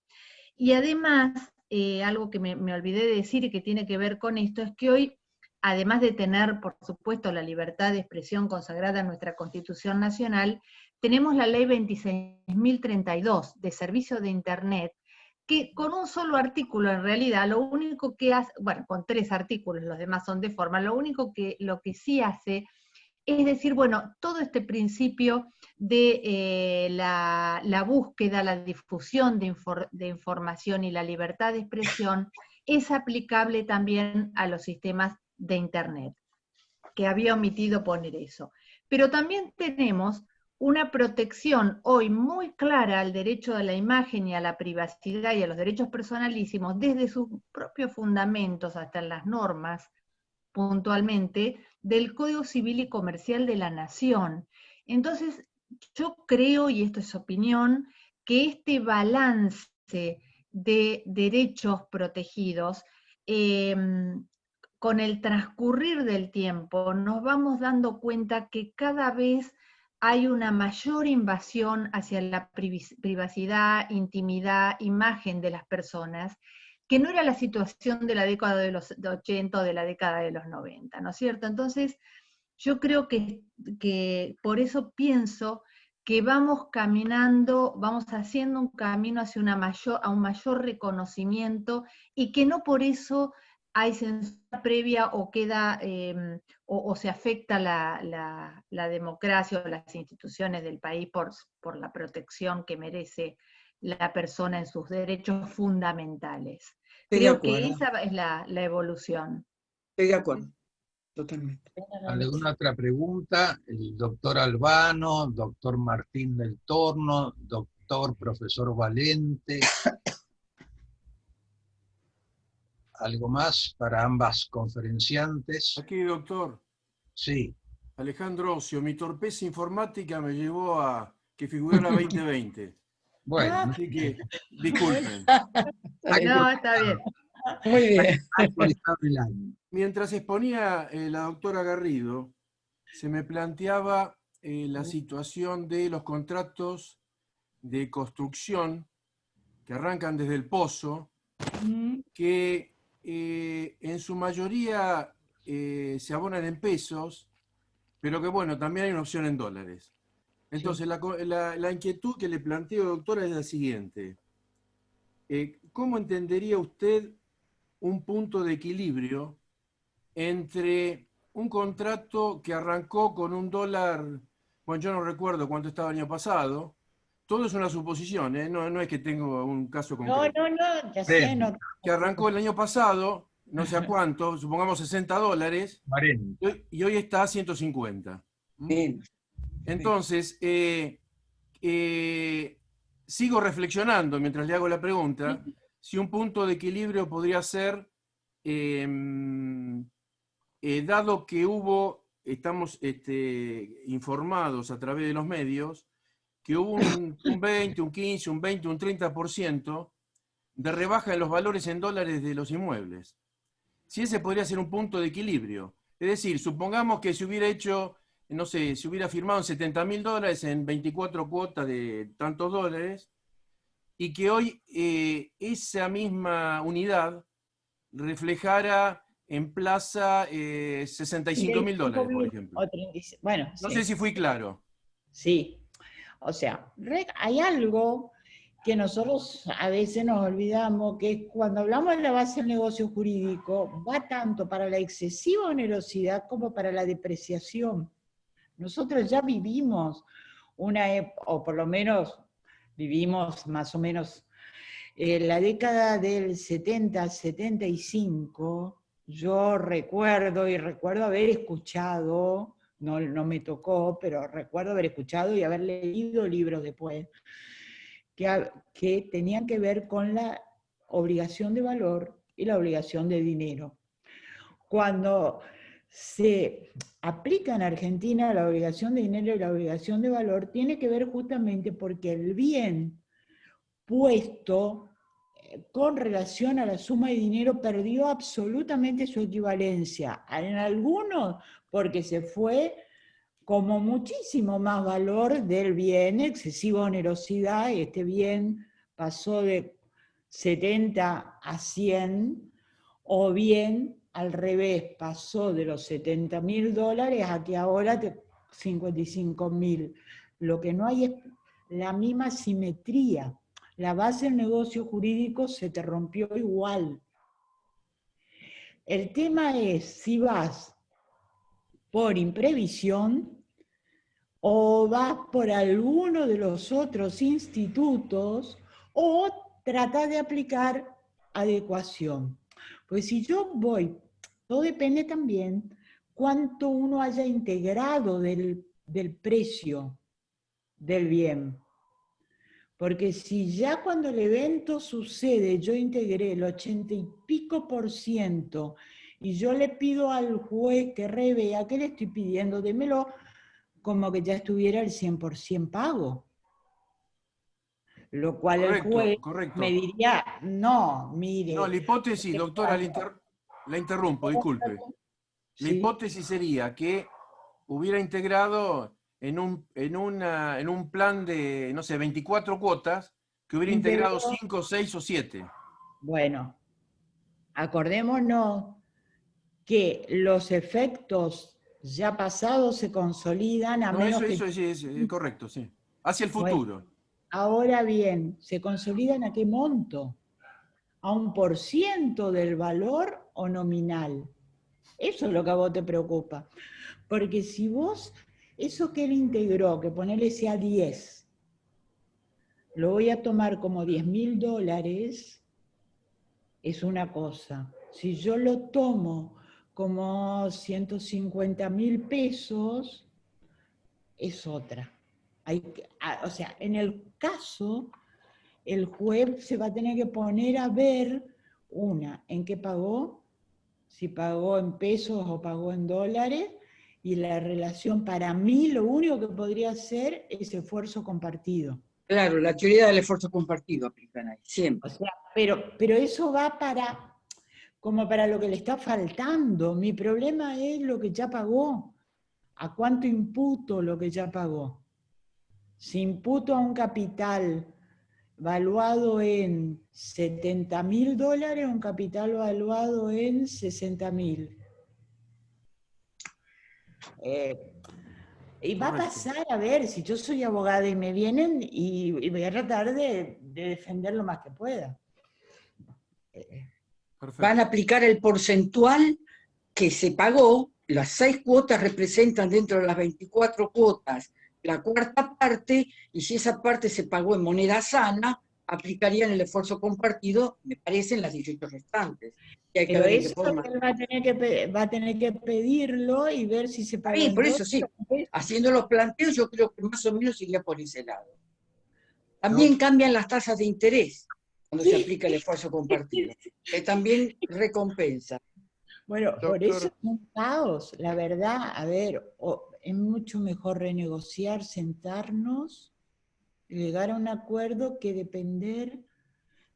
Y además, algo que me olvidé de decir y que tiene que ver con esto, es que hoy, además de tener, por supuesto, la libertad de expresión consagrada en nuestra Constitución Nacional, tenemos la Ley 26.032 de Servicio de Internet, que con un solo artículo en realidad, lo único que hace, bueno, con 3 artículos, los demás son de forma, lo que sí hace es decir, bueno, todo este principio de la búsqueda, la difusión de información y la libertad de expresión es aplicable también a los sistemas de Internet, que había omitido poner eso. Pero también tenemos una protección hoy muy clara al derecho a la imagen y a la privacidad y a los derechos personalísimos, desde sus propios fundamentos hasta en las normas, puntualmente, del Código Civil y Comercial de la Nación. Entonces, yo creo, y esto es opinión, que este balance de derechos protegidos, con el transcurrir del tiempo, nos vamos dando cuenta que cada vez hay una mayor invasión hacia la privacidad, intimidad, imagen de las personas, que no era la situación de la década de los 80 o de la década de los 90, ¿no es cierto? Entonces, yo creo que por eso pienso que vamos caminando, vamos haciendo un camino hacia un mayor reconocimiento y que no por eso hay censura previa o queda o se afecta la democracia o las instituciones del país por la protección que merece la persona en sus derechos fundamentales. Creo que esa es la evolución. Estoy de acuerdo, totalmente. ¿Alguna otra pregunta? El doctor Albano, doctor Martín del Torno, doctor profesor Valente. ¿Algo más para ambas conferenciantes? Aquí, doctor. Sí. Alejandro Ocio, mi torpeza informática me llevó a que figurara 2020. Bueno. Así que, disculpen. No, está bien. Muy bien. El año. Mientras exponía la doctora Garrido, se me planteaba la situación de los contratos de construcción que arrancan desde el pozo, que en su mayoría se abonan en pesos, pero que bueno, también hay una opción en dólares. Entonces, la inquietud que le planteo, doctora, es la siguiente. ¿Cómo entendería usted un punto de equilibrio entre un contrato que arrancó con un dólar, bueno, yo no recuerdo cuánto estaba el año pasado, todo es una suposición, no es que tengo un caso concreto. No, ya sé, no. Que arrancó el año pasado, no sé a cuánto, supongamos $60, 40. y hoy está a 150. Bien. Entonces, sigo reflexionando mientras le hago la pregunta, si un punto de equilibrio podría ser, dado que estamos informados a través de los medios, que hubo un 20, un 15, un 20, un 30% de rebaja en los valores en dólares de los inmuebles. Si ese podría ser un punto de equilibrio. Es decir, supongamos que se hubiera hecho, no sé, se hubiera firmado en $70.000 en 24 cuotas de tantos dólares, y que hoy esa misma unidad reflejara en plaza $65.000, por ejemplo. Bueno, no sí. sé si fui claro. Sí. O sea, hay algo que nosotros a veces nos olvidamos, que cuando hablamos de la base del negocio jurídico, va tanto para la excesiva onerosidad como para la depreciación. Nosotros ya vivimos o por lo menos vivimos más o menos la década del 70, 75, yo recuerdo haber escuchado, no me tocó, pero recuerdo haber escuchado y haber leído libros después, que tenían que ver con la obligación de valor y la obligación de dinero. Cuando se aplica en Argentina la obligación de dinero y la obligación de valor, tiene que ver justamente porque el bien puesto con relación a la suma de dinero perdió absolutamente su equivalencia. En algunos, porque se fue como muchísimo más valor del bien, excesiva onerosidad, y este bien pasó de 70 a 100, o bien al revés, pasó de los $70.000 a que ahora 55.000. Lo que no hay es la misma simetría. La base del negocio jurídico se te rompió igual. El tema es si vas por imprevisión o vas por alguno de los otros institutos o tratas de aplicar adecuación. Pues si yo voy, todo depende también cuánto uno haya integrado del precio del bien. Porque si ya cuando el evento sucede yo integré el 80 y pico % y yo le pido al juez que revea, ¿qué le estoy pidiendo? Démelo como que ya estuviera el 100% pago. Lo cual Correcto, el juez correcto. me diría, no, mire. No, la hipótesis, doctora, la interrumpo, disculpe. La hipótesis sería que hubiera integrado en un plan de, no sé, 24 cuotas, que hubiera integrado 5, 6 o 7. Bueno, acordémonos que los efectos ya pasados se consolidan a menos que... Eso es correcto, sí. Hacia el futuro. Bueno, ahora bien, ¿se consolidan a qué monto? ¿A 1% del valor o nominal? Eso es lo que a vos te preocupa. Porque si vos, eso que él integró, que ponerle sea 10, lo voy a tomar como $10.000, es una cosa. Si yo lo tomo como 150.000 pesos, es otra. O sea, en el caso, el juez se va a tener que poner a ver, en qué pagó, si pagó en pesos o pagó en dólares, y la relación, para mí, lo único que podría ser es esfuerzo compartido. Claro, la teoría del esfuerzo compartido aplican ahí, siempre. O sea, pero eso va como para lo que le está faltando. Mi problema es lo que ya pagó. ¿A cuánto imputo lo que ya pagó? Si imputo a un capital valuado en $70.000, un capital valuado en 60.000. Y va a pasar, a ver, si yo soy abogada y me vienen, y voy a tratar de defender lo más que pueda. Perfecto. Van a aplicar el porcentual que se pagó, las 6 cuotas representan dentro de las 24 cuotas la cuarta parte, y si esa parte se pagó en moneda sana, aplicarían el esfuerzo compartido, me parecen, las 18 restantes. Pero eso él va a tener que pedirlo y ver si se paga. Sí, por eso sí, haciendo los planteos yo creo que más o menos iría por ese lado. También cambian las tasas de interés cuando se aplica el esfuerzo compartido, que también recompensa. Bueno, Doctor, por eso es un caos, la verdad. A ver, es mucho mejor renegociar, sentarnos, llegar a un acuerdo que depender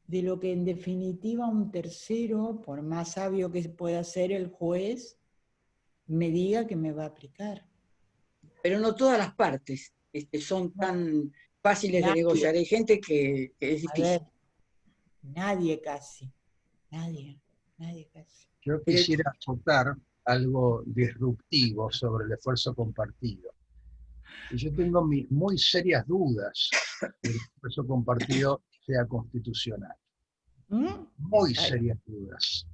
de lo que en definitiva un tercero, por más sabio que pueda ser el juez, me diga que me va a aplicar. Pero no todas las partes son tan fáciles de negociar. Hay gente que es difícil. A ver, nadie casi, nadie. Yo quisiera acotar algo disruptivo sobre el esfuerzo compartido. Y yo tengo mis muy serias dudas de que el esfuerzo compartido sea constitucional. Muy serias dudas.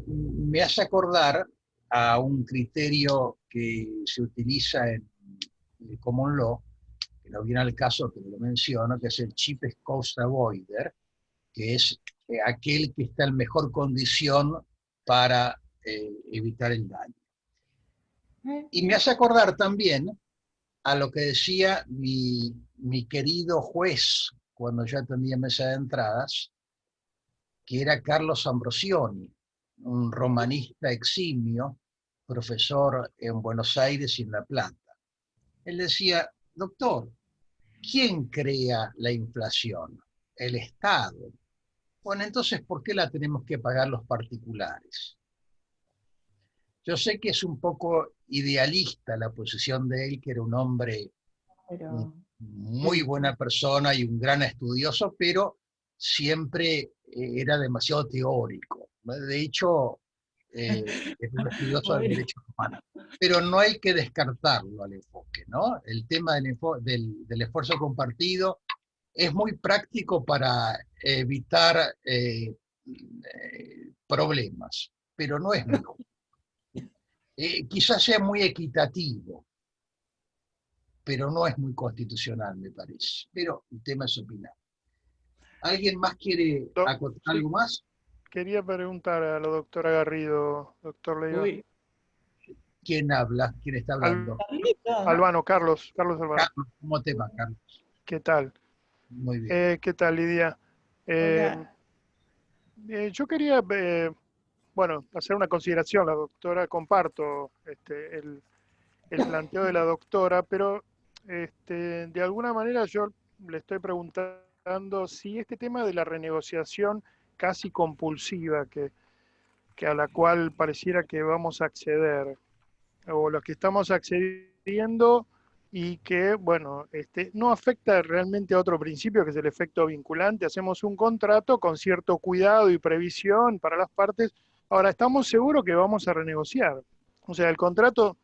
Me hace acordar a un criterio que se utiliza en el Common Law, que no viene al caso, pero lo menciono, que es el cheapest cost avoider, que es aquel que está en mejor condición para evitar el daño. Y me hace acordar también a lo que decía mi querido juez cuando yo atendía mesa de entradas, que era Carlos Ambrosioni, un romanista eximio, profesor en Buenos Aires y en La Plata. Él decía, doctor, ¿quién crea la inflación? El Estado. Bueno, entonces, ¿por qué la tenemos que pagar los particulares? Yo sé que es un poco idealista la posición de él, que era un hombre muy buena persona y un gran estudioso, pero siempre era demasiado teórico. De hecho, es un estudioso del derecho humano. Pero no hay que descartarlo al enfoque, ¿no? El tema del esfuerzo compartido es muy práctico para evitar problemas, pero no es mejor. Quizás sea muy equitativo, pero no es muy constitucional, me parece. Pero el tema es opinar. ¿Alguien más quiere acotar algo más? Quería preguntar a la doctora Garrido, doctor Leiva. ¿Quién habla? ¿Quién está hablando? Albano, Carlos Albano. Carlos, ¿cómo te va, Carlos? ¿Qué tal? Muy bien. ¿Qué tal, Lidia? Yo quería, bueno, hacer una consideración. La doctora, comparto el planteo de la doctora, pero de alguna manera yo le estoy preguntando si este tema de la renegociación casi compulsiva que a la cual pareciera que vamos a acceder, o lo que estamos accediendo y que, bueno, no afecta realmente a otro principio, que es el efecto vinculante. Hacemos un contrato con cierto cuidado y previsión para las partes. Ahora, estamos seguros que vamos a renegociar. O sea, el contrato,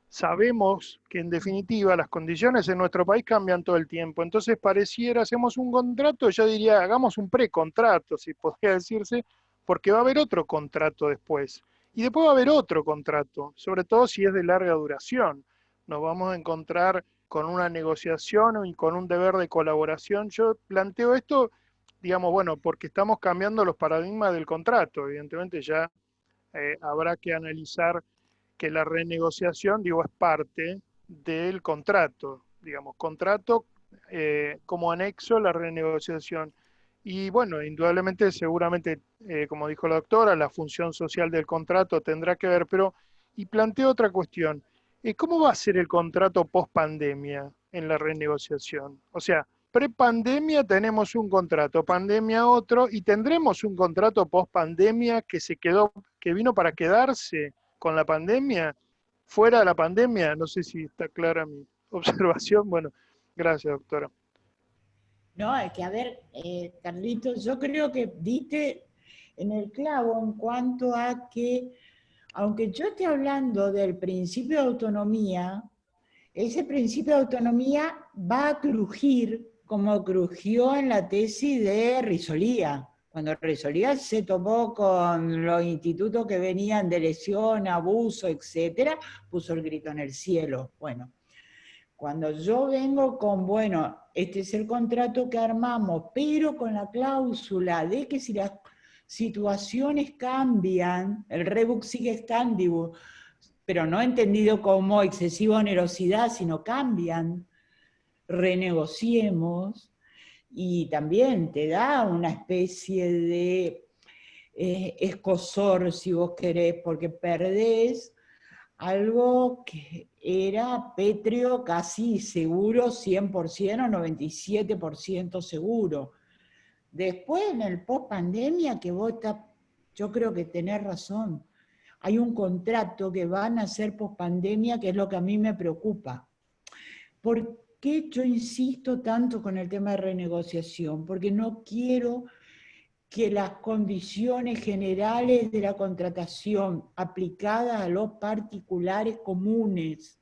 sabemos que en definitiva las condiciones en nuestro país cambian todo el tiempo. Entonces pareciera, hacemos un contrato, yo diría, hagamos un precontrato, si podría decirse, porque va a haber otro contrato después. Y después va a haber otro contrato, sobre todo si es de larga duración. Nos vamos a encontrar con una negociación y con un deber de colaboración. Yo planteo esto, digamos, bueno, porque estamos cambiando los paradigmas del contrato. Evidentemente ya habrá que analizar que la renegociación, digo, es parte del contrato, digamos, contrato como anexo a la renegociación. Y bueno, indudablemente, seguramente, como dijo la doctora, la función social del contrato tendrá que ver, pero, y planteo otra cuestión, ¿cómo va a ser el contrato post pandemia en la renegociación? O sea, pre-pandemia tenemos un contrato, pandemia otro, y tendremos un contrato post pandemia que vino para quedarse con la pandemia, fuera de la pandemia. No sé si está clara mi observación. Bueno, gracias, doctora. No, es que a ver, Carlitos, yo creo que diste en el clavo en cuanto a que, aunque yo esté hablando del principio de autonomía, ese principio de autonomía va a crujir como crujió en la tesis de Risolía. Cuando Risolía se topó con los institutos que venían de lesión, abuso, etcétera, puso el grito en el cielo. Bueno, cuando yo vengo con, bueno, este es el contrato que armamos, pero con la cláusula de que si las situaciones cambian, el rebus sigue stantibus, pero no entendido como excesiva onerosidad, sino cambian, renegociemos, y también te da una especie de escozor, si vos querés, porque perdés algo que era pétreo, casi seguro, 100% o 97% seguro. Después, en el post-pandemia, que vos estás, yo creo que tenés razón, hay un contrato que van a hacer post-pandemia, que es lo que a mí me preocupa. ¿Por qué yo insisto tanto con el tema de renegociación? Porque no quiero que las condiciones generales de la contratación aplicadas a los particulares comunes,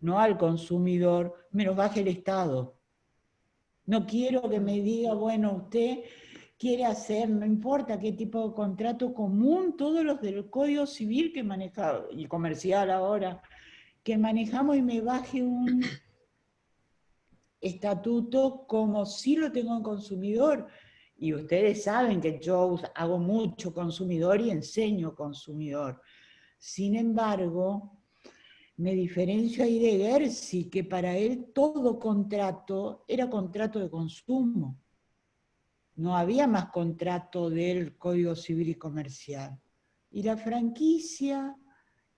no al consumidor, me los baje el Estado. No quiero que me diga, bueno, usted quiere hacer, no importa qué tipo de contrato común, todos los del Código Civil que manejamos, y comercial ahora, que manejamos, y me baje un estatuto como si lo tengo en consumidor. Y ustedes saben que yo hago mucho consumidor y enseño consumidor. Sin embargo, me diferencio ahí de Gersi, que para él todo contrato era contrato de consumo. No había más contrato del Código Civil y Comercial. Y la franquicia,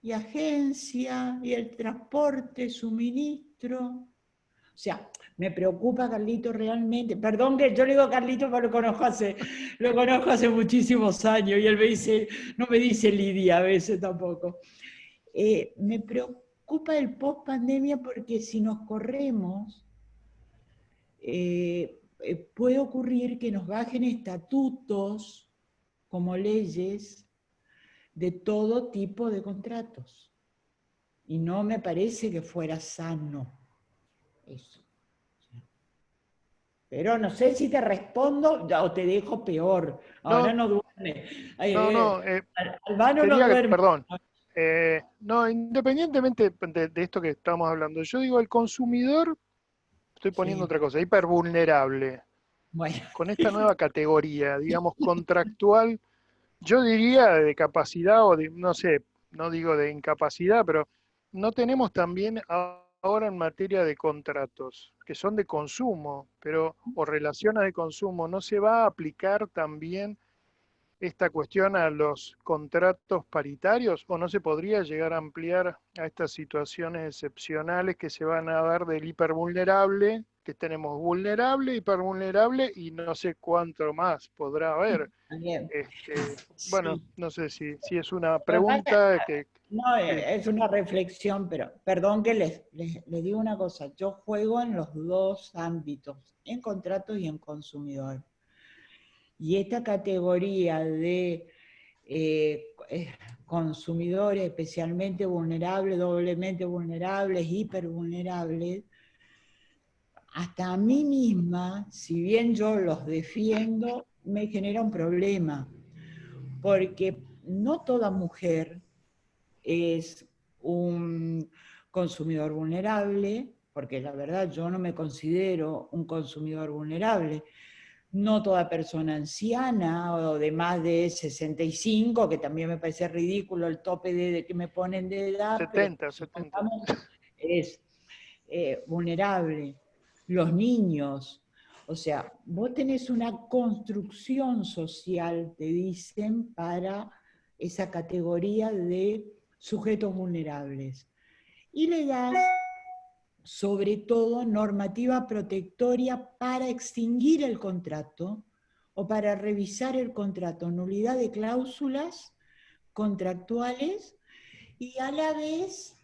y agencia, y el transporte, suministro. O sea, me preocupa Carlito realmente. Perdón que yo le digo a Carlito, pero lo conozco hace muchísimos años, y él me dice, no me dice Lidia a veces tampoco. Me preocupa el post pandemia porque si nos corremos, puede ocurrir que nos bajen estatutos como leyes de todo tipo de contratos. Y no me parece que fuera sano eso. Pero no sé si te respondo o te dejo peor. Ahora no duerme. Albano no duerme. Perdón. No, independientemente de esto que estamos hablando, yo digo, el consumidor, estoy poniendo otra cosa, hipervulnerable. Bueno. Con esta nueva categoría, digamos, contractual, yo diría de capacidad, o de, no sé, no digo de incapacidad, pero no tenemos también ahora en materia de contratos, que son de consumo, pero, o relaciones de consumo, ¿no se va a aplicar también esta cuestión a los contratos paritarios, o no se podría llegar a ampliar a estas situaciones excepcionales que se van a dar del hipervulnerable, que tenemos vulnerable, hipervulnerable y no sé cuánto más podrá haber? Bueno, sí. No sé si es una pregunta que... No, es una reflexión, pero perdón que les digo una cosa, yo juego en los dos ámbitos, en contratos y en consumidor. Y esta categoría de consumidores especialmente vulnerables, doblemente vulnerables, hipervulnerables, hasta a mí misma, si bien yo los defiendo, me genera un problema, porque no toda mujer es un consumidor vulnerable, porque la verdad yo no me considero un consumidor vulnerable. No toda persona anciana o de más de 65, que también me parece ridículo el tope de que me ponen de edad, 70. Es vulnerable. Los niños, o sea, vos tenés una construcción social, te dicen, para esa categoría de sujetos vulnerables. Y le das, sobre todo, normativa protectoria para extinguir el contrato o para revisar el contrato, nulidad de cláusulas contractuales y a la vez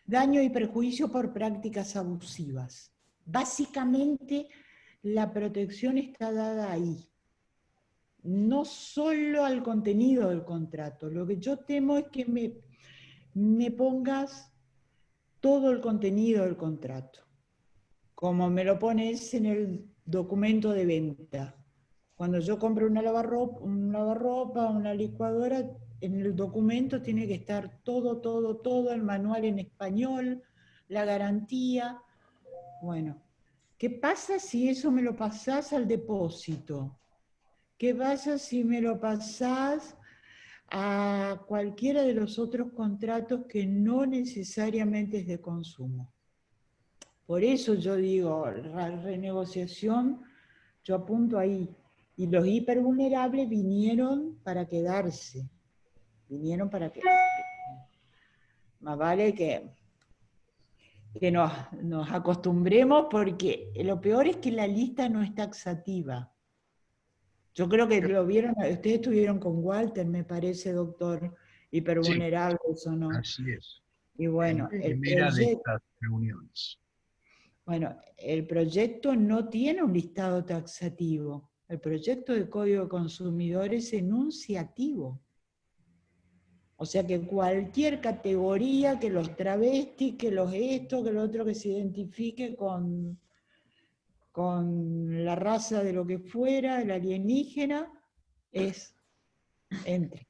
daño y perjuicio por prácticas abusivas. Básicamente, la protección está dada ahí. No solo al contenido del contrato. Lo que yo temo es que me pongas todo el contenido del contrato, como me lo pones en el documento de venta. Cuando yo compro un lavarropa, una licuadora, en el documento tiene que estar todo, el manual en español, la garantía. Bueno, ¿qué pasa si eso me lo pasás al depósito? ¿Qué pasa si me lo pasás a cualquiera de los otros contratos que no necesariamente es de consumo? Por eso yo digo, la renegociación, yo apunto ahí. Y los hipervulnerables vinieron para quedarse. Vinieron para quedarse. Más vale que nos acostumbremos, porque lo peor es que la lista no es taxativa. Yo creo que lo vieron, ustedes estuvieron con Walter, me parece, doctor, hipervulnerables, sí, o no. Así es. Y bueno, el proyecto, de estas reuniones. Bueno, el proyecto no tiene un listado taxativo. El proyecto de Código de Consumidor es enunciativo. O sea que cualquier categoría, que los travestis, que los esto, que lo otro, que se identifique con la raza de lo que fuera, el alienígena, entre.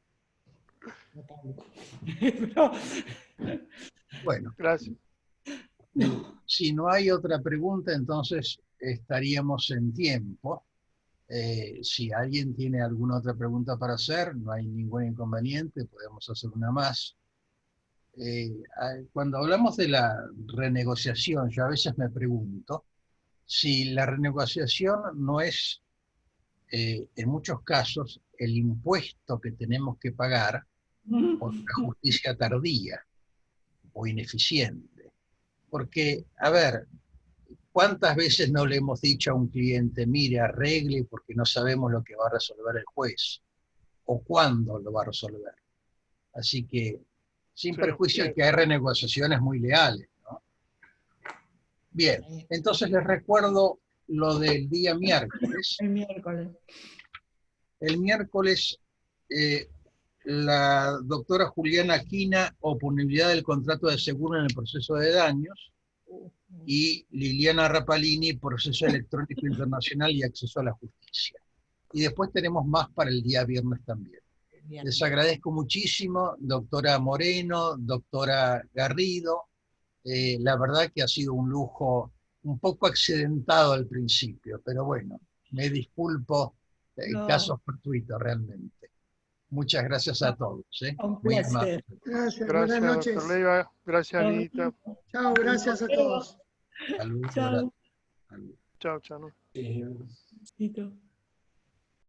Bueno, Gracias. si no hay otra pregunta, entonces estaríamos en tiempo. Si alguien tiene alguna otra pregunta para hacer, no hay ningún inconveniente, podemos hacer una más. Cuando hablamos de la renegociación, yo a veces me pregunto si la renegociación no es, en muchos casos, el impuesto que tenemos que pagar por una justicia tardía o ineficiente. Porque, a ver, ¿cuántas veces no le hemos dicho a un cliente, mire, arregle porque no sabemos lo que va a resolver el juez o cuándo lo va a resolver? Así que, sin perjuicio de que hay renegociaciones muy leales, ¿no? Bien, entonces les recuerdo lo del día miércoles. El miércoles. El miércoles, la doctora Juliana Quina, oponibilidad del contrato de seguro en el proceso de daños, y Liliana Rapalini, proceso electrónico internacional y acceso a la justicia. Y después tenemos más para el día viernes también. Les agradezco muchísimo, doctora Moreno, doctora Garrido. La verdad que ha sido un lujo un poco accidentado al principio, pero bueno, me disculpo, casos fortuitos realmente. Muchas gracias a todos. Un placer. Gracias, buenas Gracias, noches. doctor Leiva. Gracias, Anita. Chao, gracias a todos. Saludos. Chao. Chao, chao. Listo.